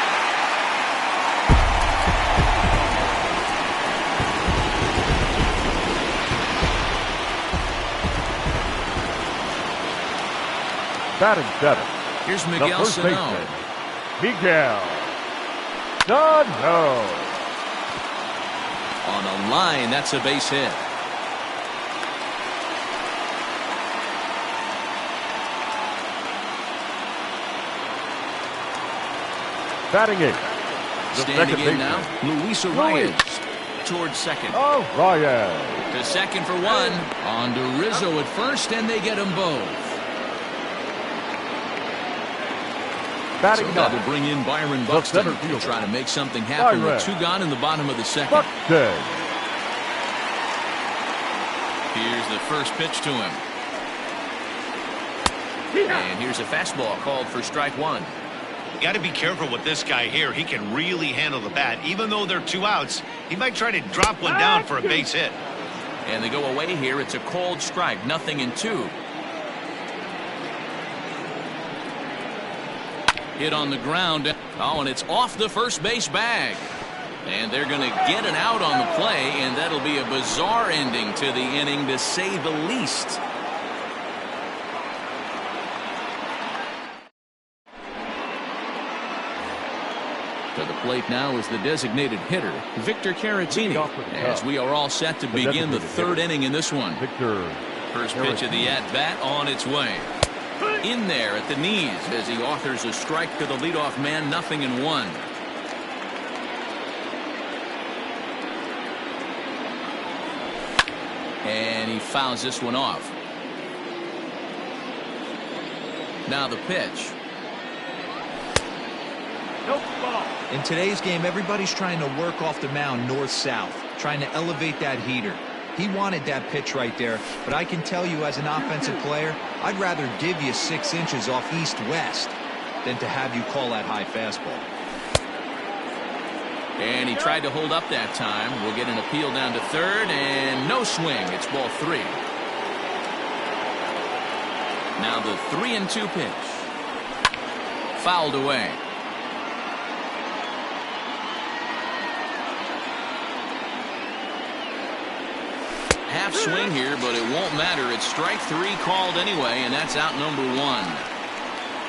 Batting seven. Here's Miguel Sano. Miguel Sano. On a line, that's a base hit. Batting eight. Standing in now, Luis Arias towards second. Oh, Ryan. To second for one. On to Rizzo at first, and they get them both. Batting So that'll bring in Byron Buxton to try to make something happen with two gone in the bottom of the second. Buxton. Here's the first pitch to him. And here's a fastball called for strike one. You got to be careful with this guy here. He can really handle the bat. Even though they're two outs, he might try to drop one down for a base hit. And they go away here. It's a called strike. 0-2. Hit on the ground. Oh, and it's off the first base bag. And they're going to get an out on the play, and that'll be a bizarre ending to the inning, to say the least. To the plate now is the designated hitter, Victor Caratini, as we are all set to begin the third inning in this one. First pitch of the at-bat on its way. In there at the knees as he offers a strike to the leadoff man, 0-1. And he fouls this one off. Now the pitch. In today's game, everybody's trying to work off the mound north-south, trying to elevate that heater. He wanted that pitch right there, but I can tell you as an offensive player, I'd rather give you 6 inches off east-west than to have you call that high fastball. And he tried to hold up that time. We'll get an appeal down to third, and no swing. It's ball 3. Now the 3-2 pitch. Fouled away. Half swing here, but it won't matter. It's strike 3 called anyway, and that's out number 1.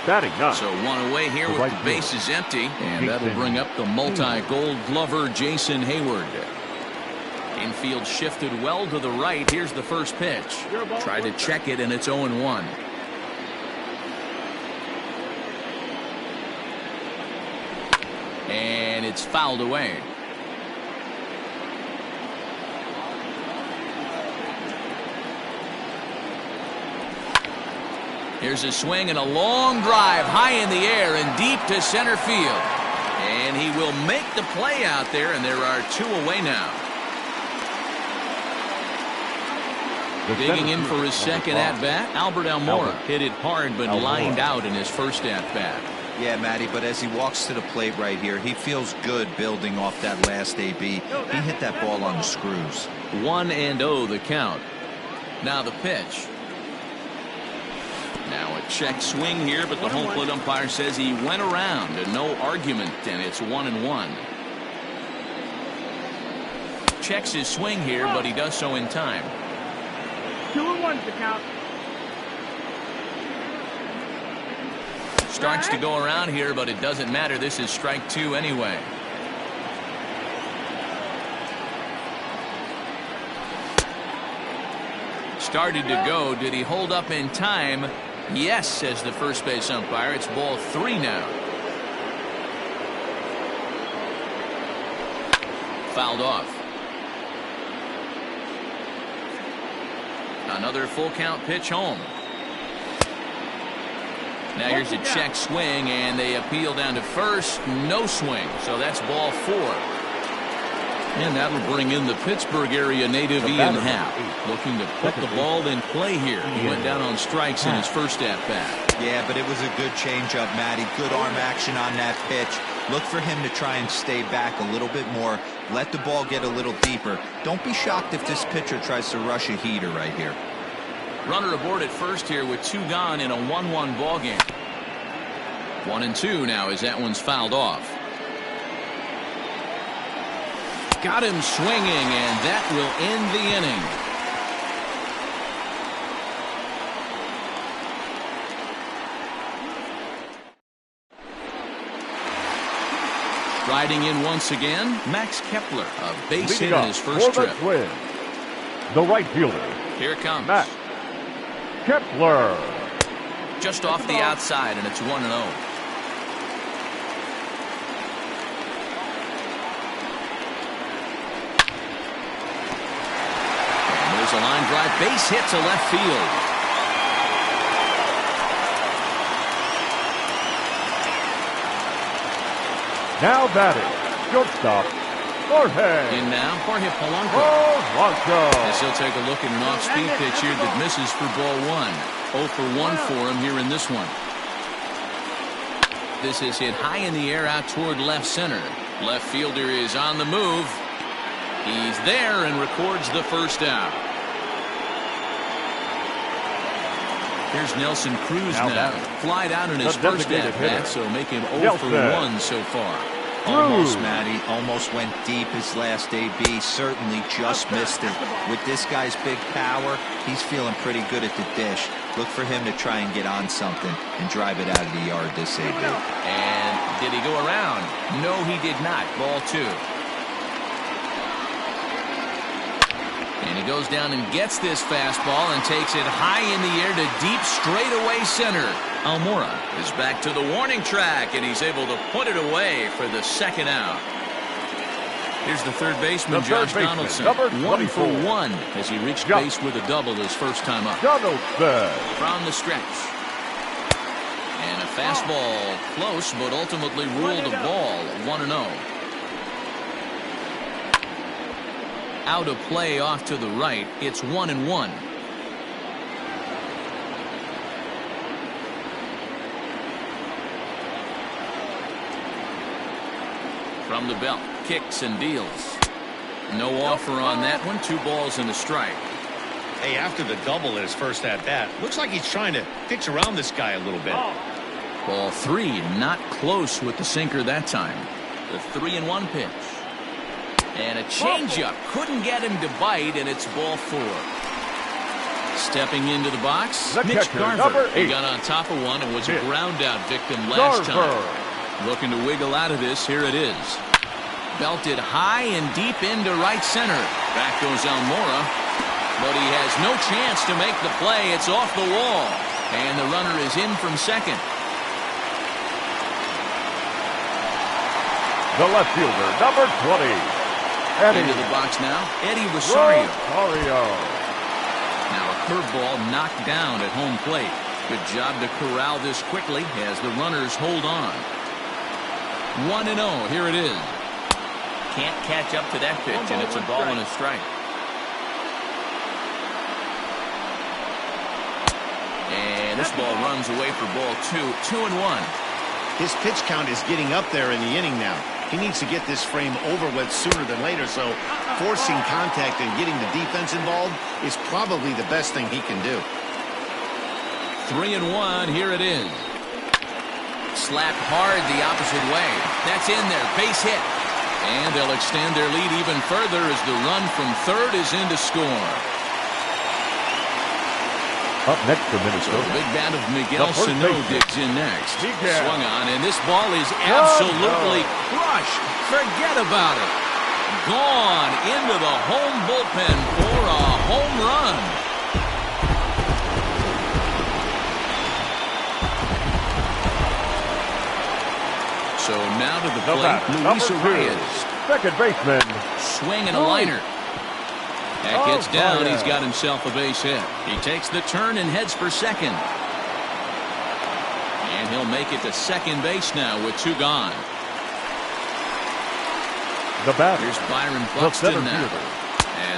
Batting 9. So 1 away here with the bases empty, and that'll bring up the multi-gold glover Jason Hayward. Infield shifted well to the right. Here's the first pitch. Tried to check it, and it's 0-1. And it's fouled away. Here's a swing and a long drive high in the air and deep to center field. And he will make the play out there, and there are 2 away now. Digging in for his second at-bat, Albert Almora hit it hard but lined out in his first at-bat. Yeah, Matty, but as he walks to the plate right here, he feels good building off that last AB. He hit that ball on the screws. 1-0 the count. Now the pitch. Now a check swing here, but the home plate umpire says he went around and no argument, and it's 1-1. Checks his swing here, but he does so in time. 2-1 the count. Starts to go around here, but it doesn't matter. This is strike 2 anyway. Started to go. Did he hold up in time? Yes, says the first base umpire. It's ball 3 now. Fouled off. Another full count pitch home. Now here's a check swing, and they appeal down to first. No swing, so that's ball 4. And that'll bring in the Pittsburgh area native Ian Happ, looking to put the ball in play here. He went down on strikes in his first at-bat. Yeah, but it was a good changeup, Matty. Good arm action on that pitch. Look for him to try and stay back a little bit more. Let the ball get a little deeper. Don't be shocked if this pitcher tries to rush a heater right here. Runner aboard at first here with 2 gone in a 1-1 ball game. 1-2 now as that one's fouled off. Got him swinging, and that will end the inning. Riding in once again, Max Kepler, a base hit in his first trip. The right fielder. Here it comes. Max Kepler. Just off the outside, and it's 1-0. A line drive, base hit to left field. Now batting, shortstop, Jorge. In now, Jorge Polanco. As he'll take a look at an off-speed pitch here that misses for ball 1. 0 for 1 for him here in this one. This is hit high in the air out toward left center. Left fielder is on the move. He's there and records the first out. Here's Nelson Cruz now. Flied out in his first at-bat, so make him 0 for 1 so far. Almost, Matty. Almost went deep his last AB. Certainly just missed it. With this guy's big power, he's feeling pretty good at the dish. Look for him to try and get on something and drive it out of the yard this AB. And did he go around? No, he did not. Ball 2. And he goes down and gets this fastball and takes it high in the air to deep straightaway center. Almora is back to the warning track, and he's able to put it away for the second out. Here's the third baseman, Josh Donaldson. 1 for 1 as he reached base with a double his first time up. Donaldson. From the stretch. And a fastball close, but ultimately ruled a ball. 1-0. Out of play off to the right. It's 1-1. From the belt, kicks and deals. No offer on that one. 2 balls and a strike. Hey, after the double in his first at bat, looks like he's trying to pitch around this guy a little bit. Ball 3, not close with the sinker that time. The 3-1 pitch. And a changeup. Couldn't get him to bite, and it's ball 4. Stepping into the box, Mitch Garver. He got on top of one and was a ground out victim last time. Looking to wiggle out of this. Here it is. Belted high and deep into right center. Back goes Almora. But he has no chance to make the play. It's off the wall. And the runner is in from second. The left fielder, number 20. Eddie. Into the box now, Eddie Rosario. Now a curveball knocked down at home plate. Good job to corral this quickly as the runners hold on. 1-0. Here it is. Can't catch up to that pitch, and it's a ball and a strike. And this ball runs away for ball 2. 2-1. His pitch count is getting up there in the inning now. He needs to get this frame over with sooner than later, so forcing contact and getting the defense involved is probably the best thing he can do. 3-1. Here it is. Slapped hard the opposite way. That's in there. Base hit. And they'll extend their lead even further as the run from third is in to score. Up next for Minnesota. So the big bat of Miguel Sano digs in next. Swung on, and this ball is absolutely crushed. Forget about it. Gone into the home bullpen for a home run. So now to the plate, Luis Arias. Second baseman. Swing and a liner. That gets down. He's got himself a base hit. He takes the turn and heads for second. And he'll make it to second base now with 2 gone. The batter. Here's Byron Buxton now.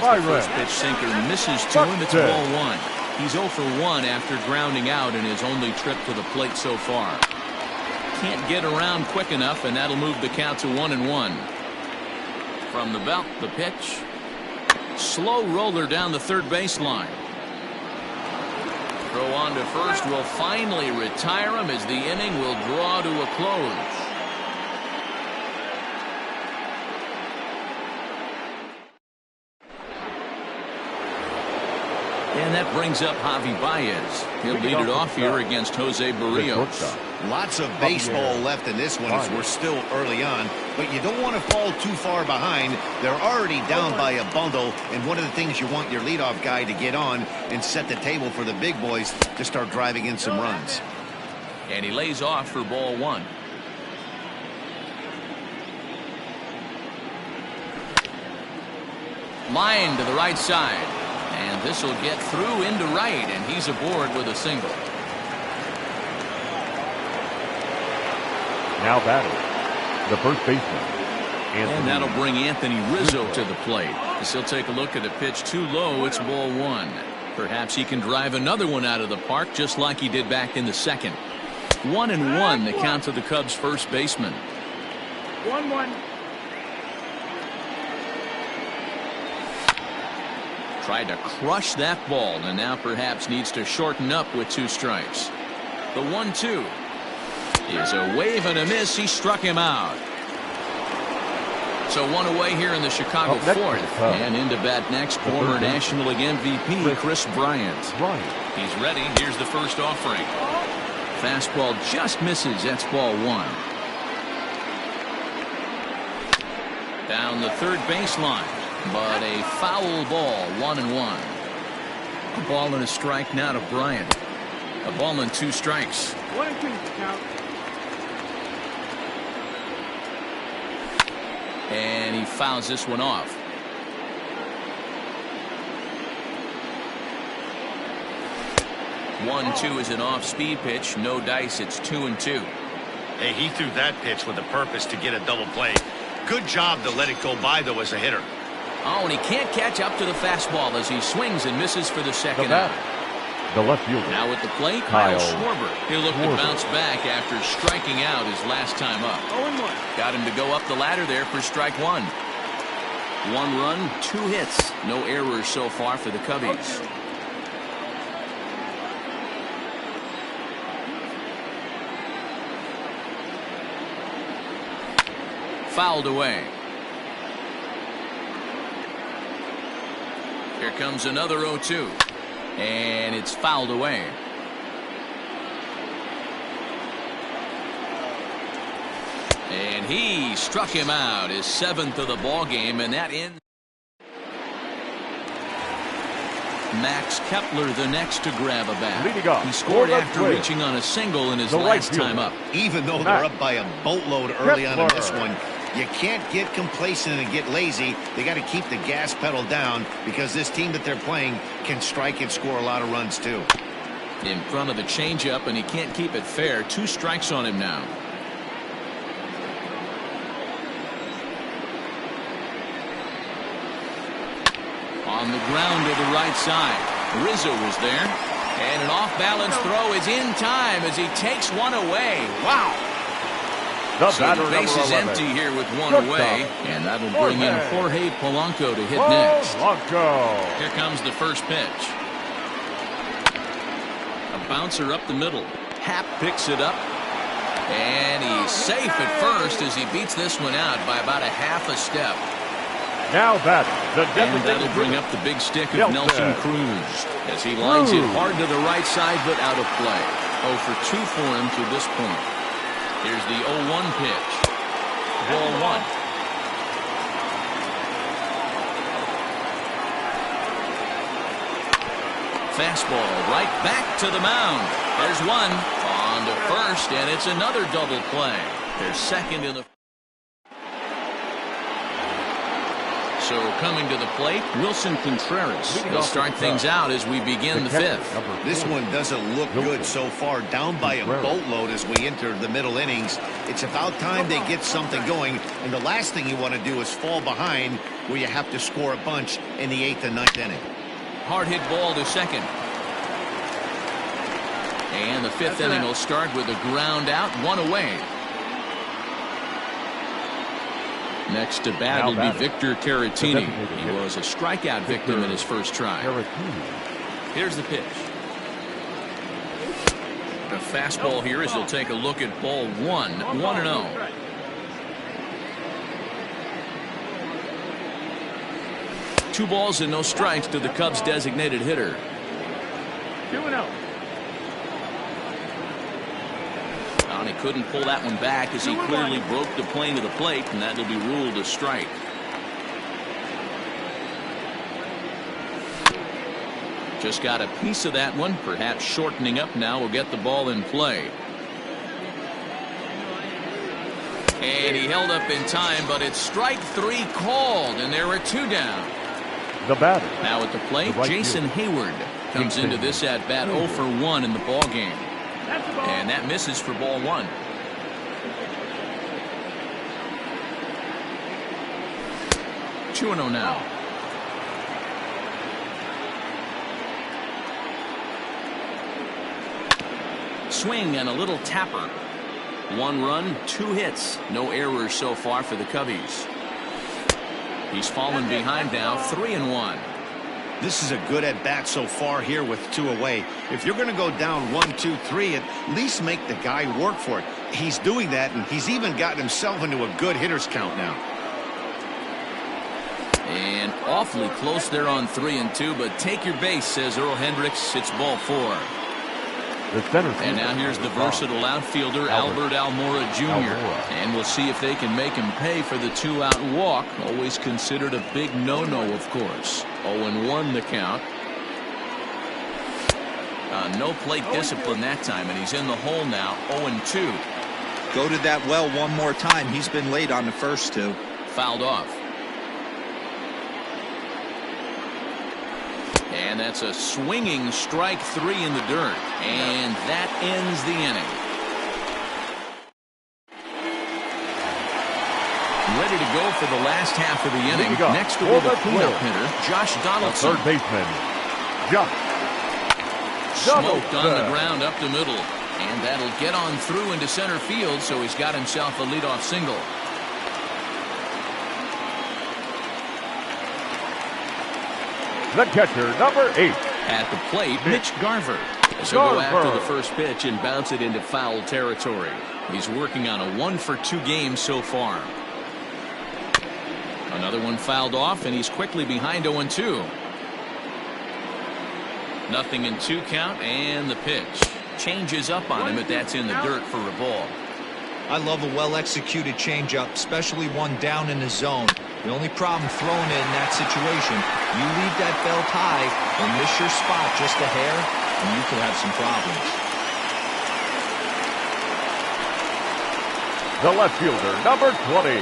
As the first pitch sinker misses to him, it's ball 1. He's 0 for 1 after grounding out in his only trip to the plate so far. Can't get around quick enough, and that'll move the count to 1-1. From the belt, the pitch. Slow roller down the third baseline. Throw on to first will finally retire him as the inning will draw to a close. And that brings up Javi Baez. He'll lead it off here against Jose Barrios. Lots of baseball left in this one as we're still early on, but you don't want to fall too far behind. They're already down by a bundle, and one of the things you want your leadoff guy to get on and set the table for the big boys to start driving in some runs. And he lays off for ball 1. Line to the right side. And this will get through into right, and he's aboard with a single. Now batting, the first baseman. And that'll bring Anthony Rizzo to the plate. As he'll take a look at a pitch too low, it's ball 1. Perhaps he can drive another one out of the park just like he did back in the second. 1-1 the count to the Cubs first baseman. 1-1. Tried to crush that ball and now perhaps needs to shorten up with 2 strikes. The 1-2 is a wave and a miss. He struck him out. So one away here in the Chicago fourth. And into bat next, former National League MVP, Chris Bryant. He's ready. Here's the first offering. Fastball just misses. That's ball one. Down the third baseline, but a foul ball, 1-1. A ball and a strike now to Bryant. A ball and 2 strikes. 1-2 count. And he fouls this one off. One-two is an off-speed pitch. No dice. It's 2-2. Hey, he threw that pitch with a purpose to get a double play. Good job to let it go by, though, as a hitter. Oh, and he can't catch up to the fastball as he swings and misses for the second out. The left fielder. Now at the plate, Kyle Schwarber. He'll look to bounce back after striking out his last time up. 0-1. Got him to go up the ladder there for strike one. 1 run, 2 hits. No errors so far for the Cubbies. Fouled away. Here comes another 0-2. And it's fouled away. And he struck him out, his 7th of the ball game, and that ends. Max Kepler the next to grab a bat. He scored after reaching on a single in his last time up. Even though they're up by a boatload early on in this one, you can't get complacent and get lazy. They got to keep the gas pedal down because this team that they're playing can strike and score a lot of runs too. In front of the changeup, and he can't keep it fair. 2 strikes on him now. On the ground to the right side. Rizzo was there. And an off-balance throw is in time as he takes one away. Wow. So the base is empty here with 1 away, and that'll bring in Jorge Polanco to hit next. Here comes the first pitch. A bouncer up the middle. Happ picks it up, and he's safe at first as he beats this one out by about a half a step. Now batting, and that'll bring up the big stick of Nelson Cruz as he lines it hard to the right side, but out of play. 0 for 2 for him to this point. Here's the 0-1 pitch. Ball 1. Fastball right back to the mound. There's one. On to first, and it's another double play. They're second in the. So coming to the plate, Wilson Contreras. He'll start things out as we begin the 5th. This one doesn't look good so far. Down by a boatload as we enter the middle innings. It's about time they get something going. And the last thing you want to do is fall behind where you have to score a bunch in the 8th and 9th inning. Hard hit ball to second. And the 5th inning will start with a ground out, 1 away. Next to bat will be Victor Caratini. He was a strikeout victim in his first try. Here's the pitch. The fastball here as he'll take a look at ball 1. 1-0. Two balls and no strikes to the Cubs designated hitter. 2-0. He couldn't pull that one back as he clearly broke the plane of the plate, and that'll be ruled a strike. Just got a piece of that one, perhaps shortening up now will get the ball in play. And he held up in time, but it's strike 3 called, and there are 2 down. The batter. Now at the plate, Jason Hayward comes into this at bat 0 for 1 in the ball game. And that misses for ball 1. Two 2-0 now. Swing and a little tapper. 1 run, 2 hits. No errors so far for the Cubbies. He's fallen behind now, 3-1. This is a good at-bat so far here with 2 away. If you're going to go down 1, 2, 3, at least make the guy work for it. He's doing that, and he's even gotten himself into a good hitter's count now. And awfully close there on 3-2, but take your base, says Earl Hendricks. It's ball 4. The center and now here's the versatile outfielder, Albert Almora Jr. And we'll see if they can make him pay for the 2-out walk. Always considered a big no-no, of course. 0-1 the count. No plate discipline that time, and he's in the hole now. 0-2. Go to that well one more time. He's been late on the first 2. Fouled off. And that's a swinging strike 3 in the dirt. And that ends the inning. Ready to go for the last half of the inning. Next will be the cleanup hitter, Josh Donaldson. Third baseman, Josh. Smoked on the ground up the middle. And that'll get on through into center field, so he's got himself a leadoff single. The catcher, number 8. At the plate, Mitch Garver. So go after the first pitch and bounce it into foul territory. He's working on a 1-for-2 game so far. Another one fouled off, and he's quickly behind 0-2. 0-2 count, and the pitch. Changes up on him, but that's in the dirt for a ball. I love a well-executed changeup, especially one down in the zone. The only problem throwing it in that situation, you leave that belt high and miss your spot just a hair, and you could have some problems. The left fielder, number 20.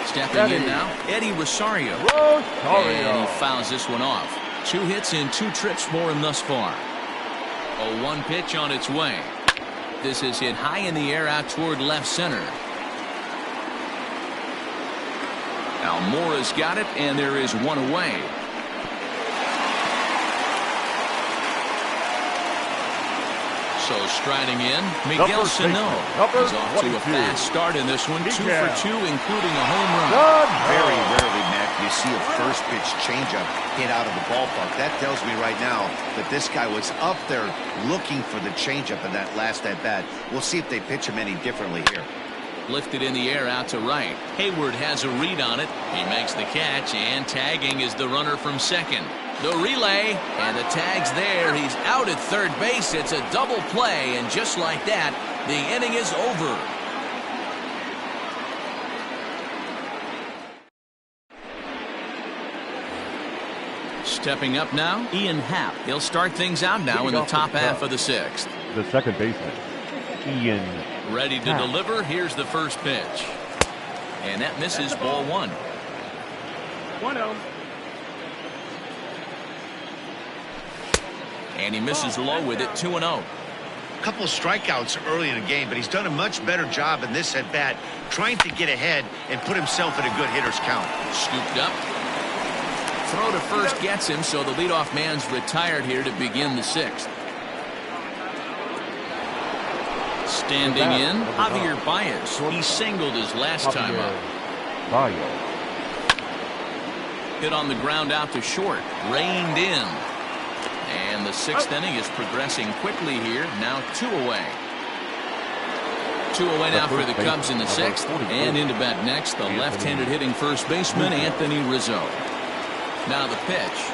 Stepping in now, Eddie Rosario. And he fouls this one off. 2 hits and 2 trips for him thus far. A 1 pitch on its way. This is hit high in the air out toward left center. Almora's got it, and there is 1 away. So striding in, Miguel Sano. He's off to a fast start in this one. 2 for 2, including a home run. Very rarely, Matt, you see a first pitch changeup hit out of the ballpark. That tells me right now that this guy was up there looking for the changeup in that last at bat. We'll see if they pitch him any differently here. Lifted in the air out to right. Hayward has a read on it. He makes the catch, and tagging is the runner from second. The relay, and the tag's there. He's out at third base. It's a double play, and just like that, the inning is over. Stepping up now, Ian Happ. He'll start things out now in the top half of the 6th. The second baseman, Ian. Ready to deliver. Here's the first pitch. And that misses, ball 1. 1-0. And he misses low with it, 2-0. A couple of strikeouts early in the game, but he's done a much better job in this at bat trying to get ahead and put himself in a good hitter's count. Scooped up. Throw to first gets him, so the leadoff man's retired here to begin the 6th. Standing in, Javier Baez. He singled his last time up. Hit on the ground out to short. Reined in. And the 6th inning is progressing quickly here. Now 2 away. 2 away now for the Cubs in the 6th. And into bat next, the left-handed hitting first baseman, Anthony Rizzo. Now the pitch.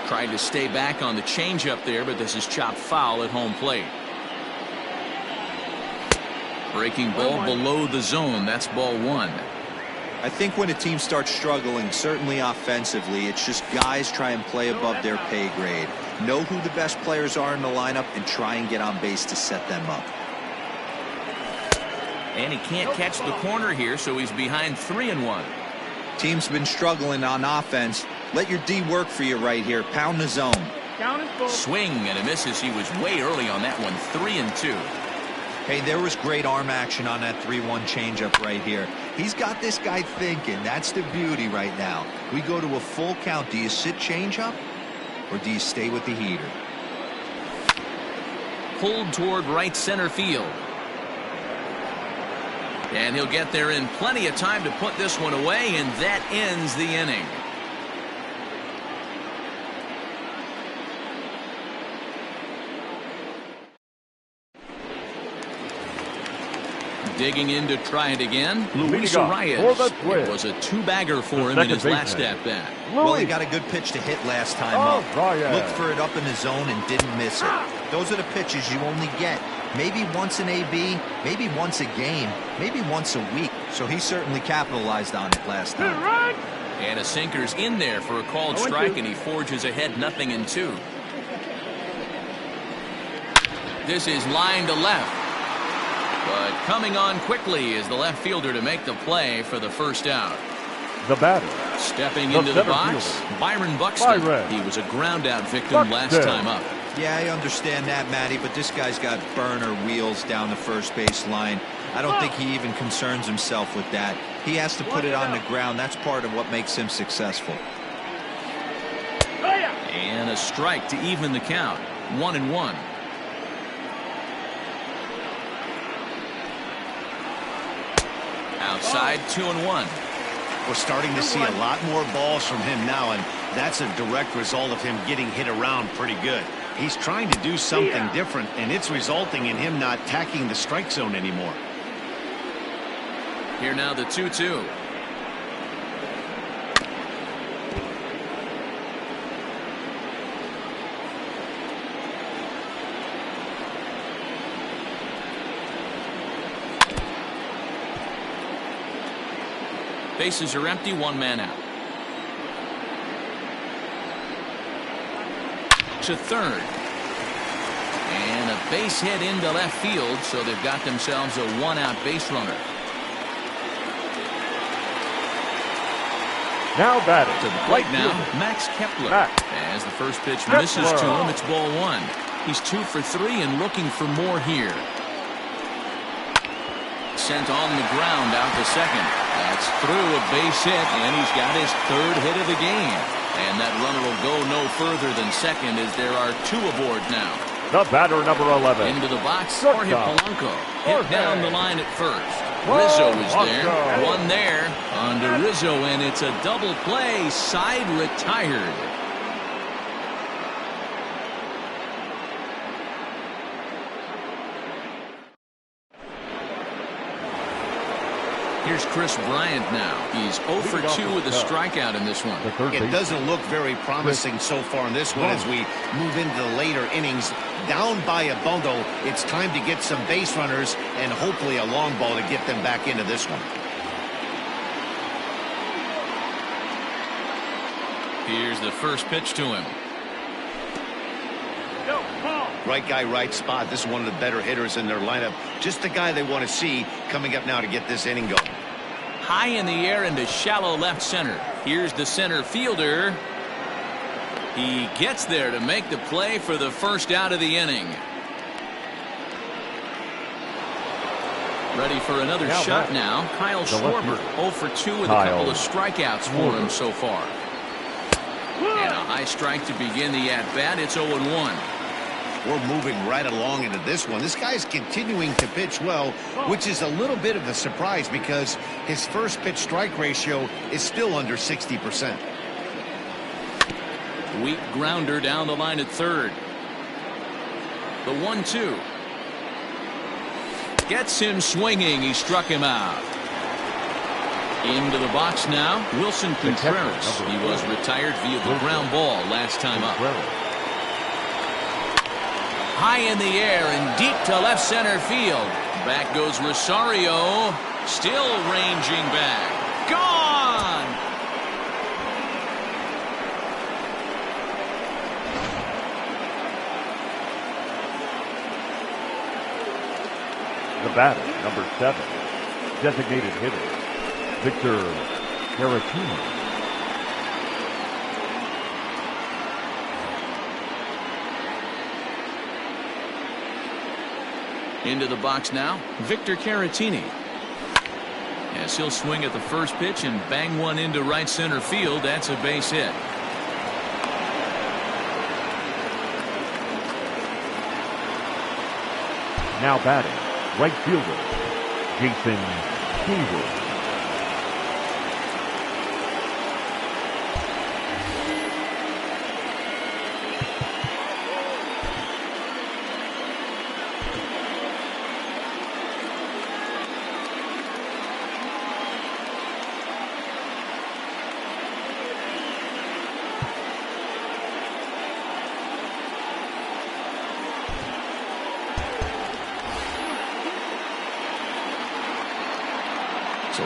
Tried to stay back on the changeup there, but this is chopped foul at home plate. Breaking ball below the zone. That's ball 1. I think when a team starts struggling, certainly offensively, it's just guys try and play above their pay grade. Know who the best players are in the lineup and try and get on base to set them up. And he can't catch the corner here, so he's behind 3-1. Team's been struggling on offense. Let your D work for you right here. Pound the zone. Swing and a misses. He was way early on that one. 3-2. Hey, there was great arm action on that 3-1 changeup right here. He's got this guy thinking. That's the beauty right now. We go to a full count. Do you sit changeup or do you stay with the heater? Pulled toward right center field. And he'll get there in plenty of time to put this one away, and that ends the inning. Digging in to try it again, Luis for Arias. the twin. It was a two-bagger for him in his last at-bat. Well, he got a good pitch to hit last time up. Looked for it up in the zone and didn't miss it. Those are the pitches you only get. Maybe once an AB, maybe once a game, maybe once a week. So he certainly capitalized on it last time. And a sinker's in there for a called strike, and he forges ahead 0-2. This is line to left. But coming on quickly is the left fielder to make the play for the first out. The batter. Stepping into the box, fielder, Byron Buxton. Byron. He was a ground-out victim last time up. Yeah, I understand that, Matty, but this guy's got burner wheels down the first base line. I don't think he even concerns himself with that. He has to put it on the ground. That's part of what makes him successful. And a strike to even the count. 1-1. Outside, 2-1. We're starting to see a lot more balls from him now, and that's a direct result of him getting hit around pretty good. He's trying to do something different, and it's resulting in him not tacking the strike zone anymore. Here now the 2-2. Bases are empty, one man out. To third. And a base hit into left field, so they've got themselves a one-out base runner. Now batting. To the plate now, Max Kepler. As the first pitch misses to him, it's ball one. He's 2 for 3 and looking for more here. Sent on the ground out to second. That's through a base hit, and he's got his third hit of the game. And that runner will go no further than second as there are 2 aboard now. The batter, number 11. Into the box, Jorge Polanco. Hit down the line at first. Rizzo is there. One there under Rizzo, and it's a double play. Side retired. Here's Chris Bryant now. He's 0 for 2 with a strikeout in this one. It doesn't look very promising so far in this one as we move into the later innings. Down by a bundle, it's time to get some base runners and hopefully a long ball to get them back into this one. Here's the first pitch to him. Right guy, right spot. This is one of the better hitters in their lineup. Just the guy they want to see coming up now to get this inning going. High in the air into shallow left center. Here's the center fielder. He gets there to make the play for the first out of the inning. Ready for another shot now. Kyle Schwarber, 0 for 2 with a couple of strikeouts for him so far. And a high strike to begin the at-bat. It's 0-1. We're moving right along into this one. This guy's continuing to pitch well, which is a little bit of a surprise because his first pitch strike ratio is still under 60%. Weak grounder down the line at third. The 1-2. Gets him swinging. He struck him out. Into the box now, Wilson Contreras. He was retired via the ground ball last time up. High in the air and deep to left center field. Back goes Rosario. Still ranging back. Gone! The batter, number 7. Designated hitter, Victor Caratini. Into the box now, Victor Caratini. Yes, he'll swing at the first pitch and bang one into right center field. That's a base hit. Now batting, right fielder, Jason Hayward.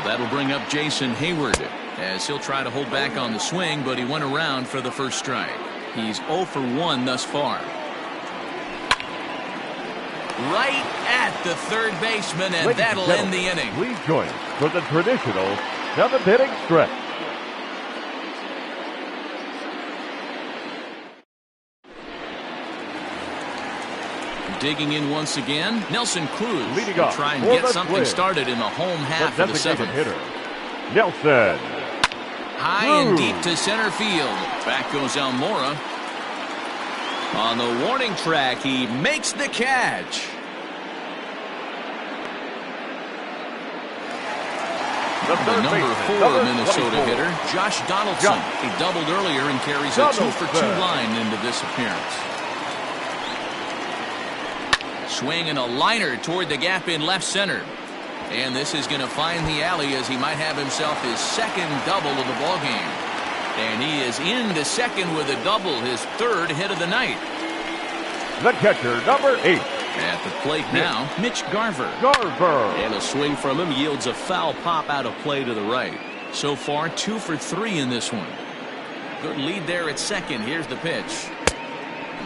That'll bring up Jason Hayward as he'll try to hold back on the swing, but he went around for the first strike. He's 0 for 1 thus far. Right at the third baseman, and that'll end the inning. Please join us for the traditional 7th inning stretch. Digging in once again, Nelson Cruz leading will off try and for get the something Twins. started in the home half of the 7th. Hitter, Nelson High Cruz. and deep to center field. Back goes Almora. On the warning track, he makes the catch. The number 4 Minnesota hitter, Josh Donaldson. He doubled earlier and carries a 2 for 2 line into this appearance. Swinging a liner toward the gap in left center. And this is going to find the alley as he might have himself his second double of the ballgame. And he is into second with a double, his 3rd hit of the night. The catcher, number 8. At the plate now, Mitch Garver. And a swing from him yields a foul pop out of play to the right. So far, 2 for 3 in this one. Good lead there at second. Here's the pitch.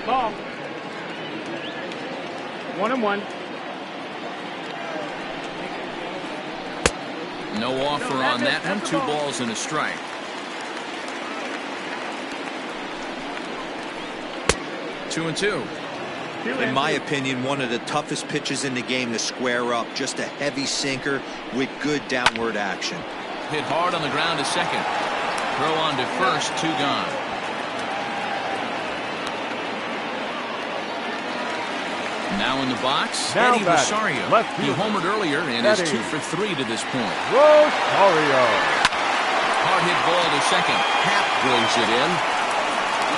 Ball. 1-1. No offer on that one. 2 balls and a strike. Two and two. In my opinion, one of the toughest pitches in the game to square up. Just a heavy sinker with good downward action. Hit hard on the ground to second. Throw on to first. 2 gone. Now in the box, Eddie Rosario. He homered earlier and is 2 for 3 to this point. Rosario. Hard hit ball to second. Happ brings it in.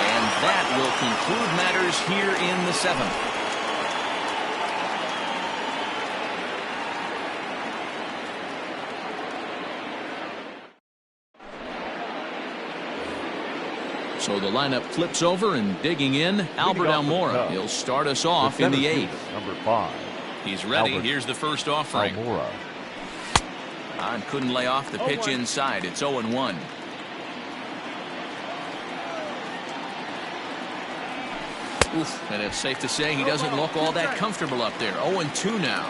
And that will conclude matters here in the 7th. So the lineup flips over, and digging in, Albert Almora. He'll start us off in the 8th. Number 5. He's ready. Here's the first offering. Almora. And couldn't lay off the pitch inside. It's 0-1. Oof, and it's safe to say he doesn't look all that comfortable up there. 0-2 now.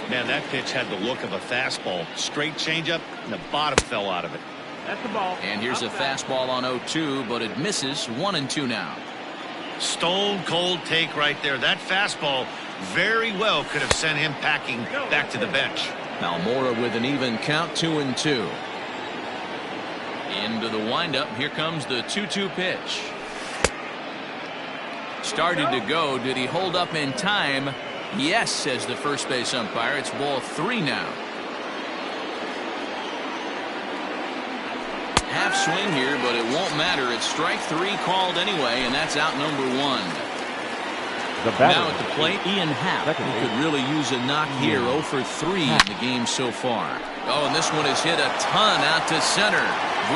Man, that pitch had the look of a fastball. Straight changeup, and the bottom fell out of it. That's the ball. And here's a fastball on 0-2, but it misses. 1-2 now. Stone cold take right there. That fastball very well could have sent him packing back to the bench. Almora with an even count. 2-2. Into the windup. Here comes the 2-2 pitch. Started to go. Did he hold up in time? Yes, says the first base umpire. It's ball 3 now. Half swing here, but it won't matter. It's strike 3 called anyway, and that's out number 1. Now at the plate, Ian Happ, who could really use a knock here. 0 for 3 in the game so far. Oh, and this one is hit a ton out to center.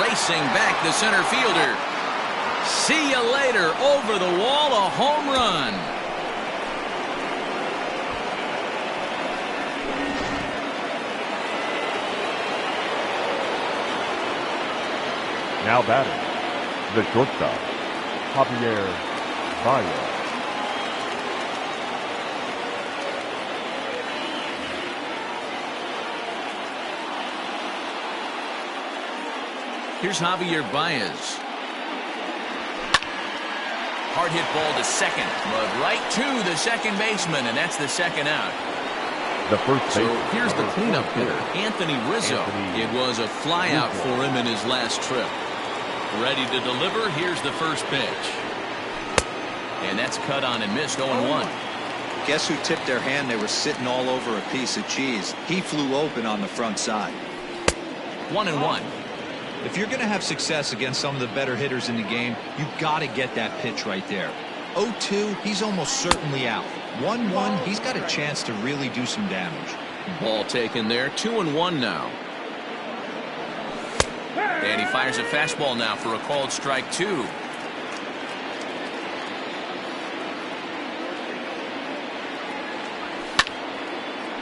Racing back the center fielder. See you later. Over the wall, a home run. Now batting, the shortstop, Javier Baez. Here's Javier Baez. Hard hit ball to second, but right to the second baseman, and that's the second out. The first so here's the cleanup hitter, Anthony Rizzo. It was a flyout for him in his last trip. Ready to deliver. Here's the first pitch. And that's cut on and missed. 0-1. Guess who tipped their hand? They were sitting all over a piece of cheese. He flew open on the front side. 1-1. If you're going to have success against some of the better hitters in the game, you've got to get that pitch right there. 0-2, he's almost certainly out. 1-1, he's got a chance to really do some damage. Ball taken there. 2-1 now. And he fires a fastball now for a called strike 2.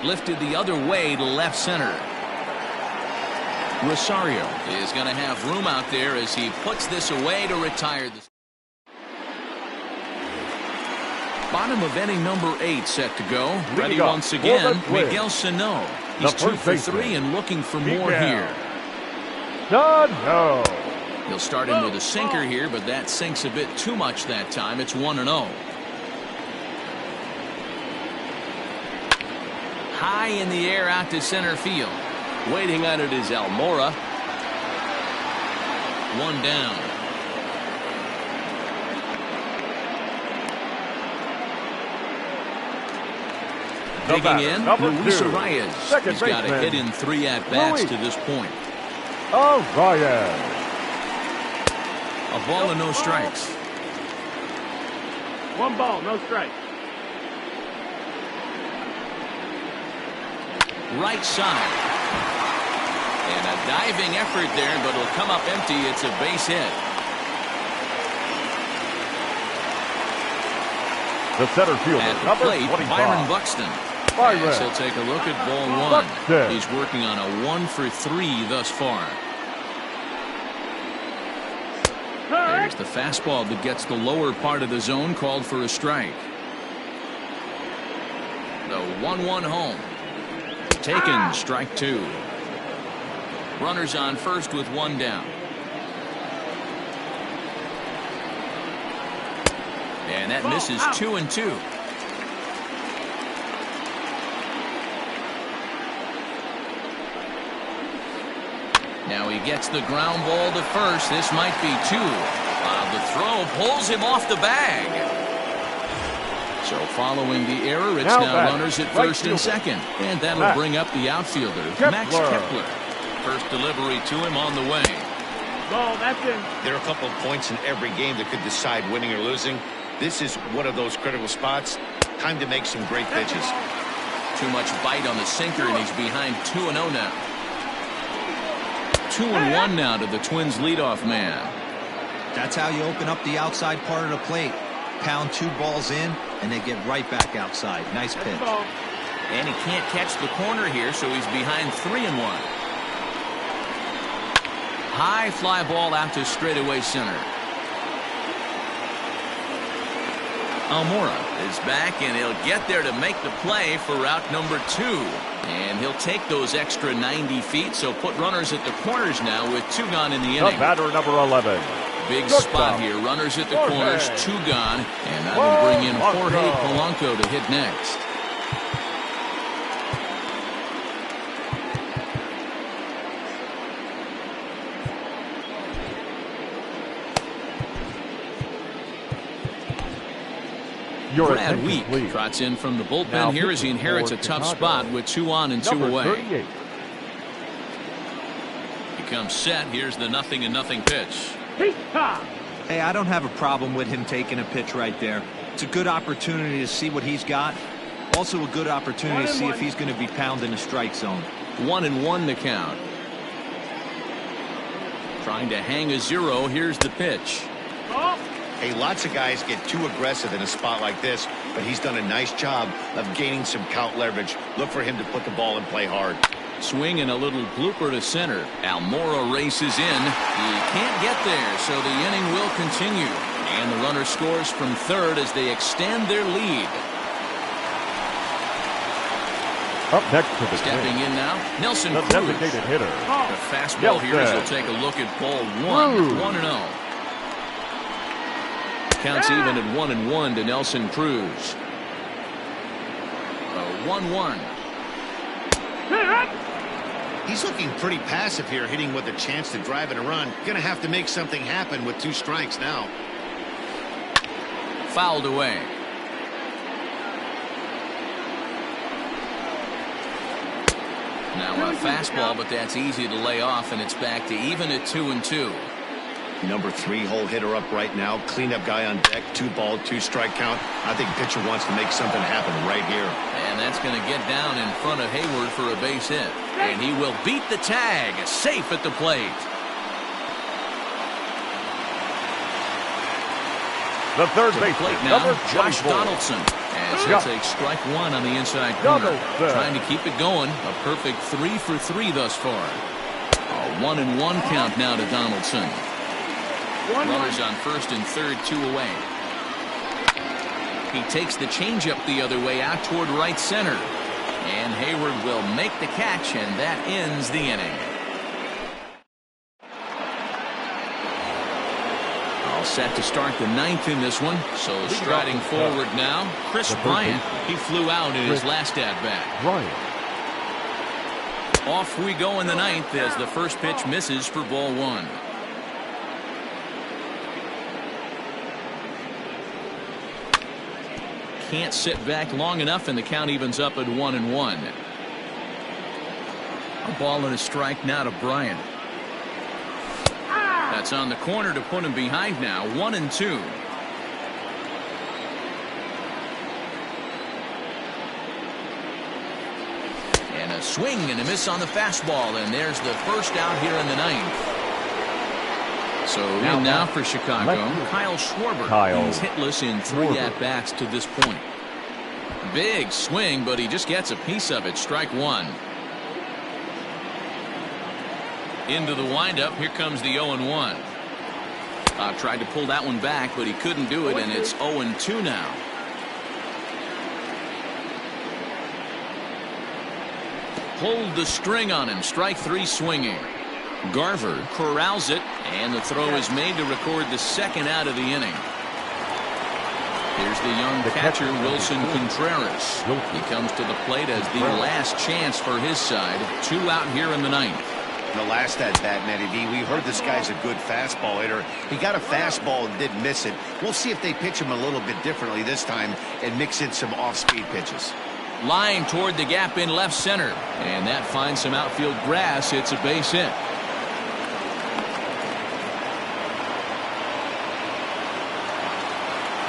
Lifted the other way to left center. Rosario is going to have room out there as he puts this away to retire this. Bottom of inning number 8 set to go. Ready once again, Miguel Sano. He's 2 for 3 and looking for more here. No. He'll start in with a sinker here, but that sinks a bit too much that time. It's 1-0. High in the air out to center field. Waiting on it is Almora. 1 down. Digging in, Luis Arias. He's got a hit in 3 at-bats to this point. Arias. A ball and no strikes. 1 ball, no strikes. Right side. And a diving effort there, but it'll come up empty. It's a base hit. The center fielder, At the number plate, 25. Byron Buxton. Yes, he'll take a look at ball 1. Buxton. He's working on a 1 for 3 thus far. There's the fastball that gets the lower part of the zone, called for a strike. The 1-1 home. Taken, strike 2. Runners on first with 1 down. And that misses 2-2. Now he gets the ground ball to first. This might be 2. The throw pulls him off the bag. So following the error, it's now runners at first and second. And that'll bring up the outfielder, Max Kepler. First delivery to him on the way. Ball, that's in. There are a couple of points in every game that could decide winning or losing. This is one of those critical spots. Time to make some great pitches. Too much bite on the sinker, and he's behind 2-0 now. 2-1 now to the Twins leadoff man. That's how you open up the outside part of the plate. Pound 2 balls in, and they get right back outside. Nice pitch. And he can't catch the corner here, so he's behind 3-1. High fly ball out to straightaway center. Almora is back, and he'll get there to make the play for route number 2. And he'll take those extra 90 feet, so put runners at the corners now with 2 gone in the inning. The batter, number 11. Big spot here. Runners at the corners, 2 gone. And that'll bring in Jorge Polanco to hit next. Brad Week trots in from the bullpen here as he inherits a tough spot with 2 on and 2 away. 38. He comes set. Here's the 0-0 pitch. Hey, I don't have a problem with him taking a pitch right there. It's a good opportunity to see what he's got. Also a good opportunity to see if he's going to be pounding the strike zone. 1-1 the count. Trying to hang a 0. Here's the pitch. Hey, lots of guys get too aggressive in a spot like this, but he's done a nice job of gaining some count leverage. Look for him to put the ball and play hard. Swing and a little blooper to center. Almora races in. He can't get there, so the inning will continue. And the runner scores from third as they extend their lead. Up next to the Stepping in now, Nelson the Cruz. designated hitter. The fastball here as he'll take a look at ball 1. 1-0. Counts even at 1-1 to Nelson Cruz. 1-1. He's looking pretty passive here, hitting with a chance to drive and a run. Gonna have to make something happen with 2 strikes now. Fouled away. Now a fastball, but that's easy to lay off, and it's back to even at 2-2. Number 3 hole hitter up right now. Cleanup guy on deck. 2 ball, 2 strike count. I think pitcher wants to make something happen right here. And that's going to get down in front of Hayward for a base hit. And he will beat the tag. Safe at the plate. The third To baseman, plate now, number Josh 24. Donaldson. As he'll take strike 1 on the inside corner. Trying to keep it going. A perfect 3 for 3 thus far. A 1-1 count now to Donaldson. Runners on first and third, 2 away. He takes the changeup the other way out toward right center. And Hayward will make the catch, and that ends the inning. All set to start the 9th in this one. So striding forward now, Chris Bryant. He flew out in his last at-bat. Off we go in the 9th as the first pitch misses for ball 1. Can't sit back long enough, and the count evens up at 1-1. A ball and a strike now to Bryant. That's on the corner to put him behind now. 1-2. And a swing and a miss on the fastball, and there's the first out here in the 9th. So now for Chicago, Kyle Schwarber. He's hitless in 3 at-bats to this point. Big swing, but he just gets a piece of it. Strike 1. Into the windup. Here comes the 0-1. Tried to pull that one back, but he couldn't do it, and it's 0-2 now. Pulled the string on him. Strike 3 swinging. Garver corrals it, and the throw is made to record the second out of the inning. Here's the young catcher, Wilson Contreras. He comes to the plate as the last chance for his side. 2 out here in the 9th. The last at-bat, Matty B, we heard this guy's a good fastball hitter. He got a fastball and didn't miss it. We'll see if they pitch him a little bit differently this time and mix in some off-speed pitches. Line toward the gap in left center, and that finds some outfield grass. It's a base hit.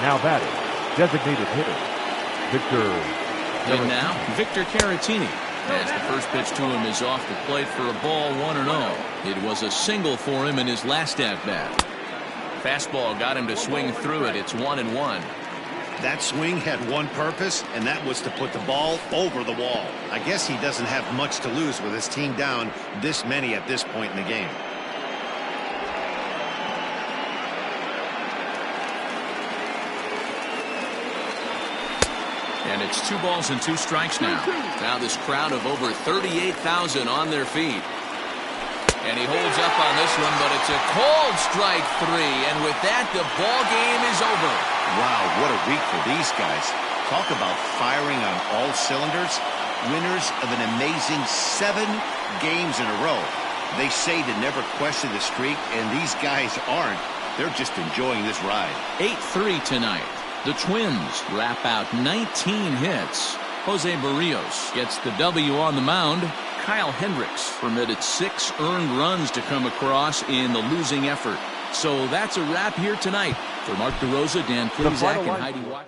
Now batting, designated hitter, Victor. And now, Victor Caratini. As the first pitch to him is off the plate for a ball, 1-0. It was a single for him in his last at-bat. Fastball got him to swing through it. It's 1-1. That swing had one purpose, and that was to put the ball over the wall. I guess he doesn't have much to lose with his team down this many at this point in the game. And it's 2 balls and 2 strikes now. Now this crowd of over 38,000 on their feet. And he holds up on this one, but it's a cold strike 3. And with that, the ball game is over. Wow, what a week for these guys. Talk about firing on all cylinders. Winners of an amazing 7 games in a row. They say to never question the streak, and these guys aren't. They're just enjoying this ride. 8-3 tonight. The Twins wrap out 19 hits. Jose Barrios gets the W on the mound. Kyle Hendricks permitted 6 earned runs to come across in the losing effort. So that's a wrap here tonight. For Mark DeRosa, Dan Plezak, and Heidi Watt.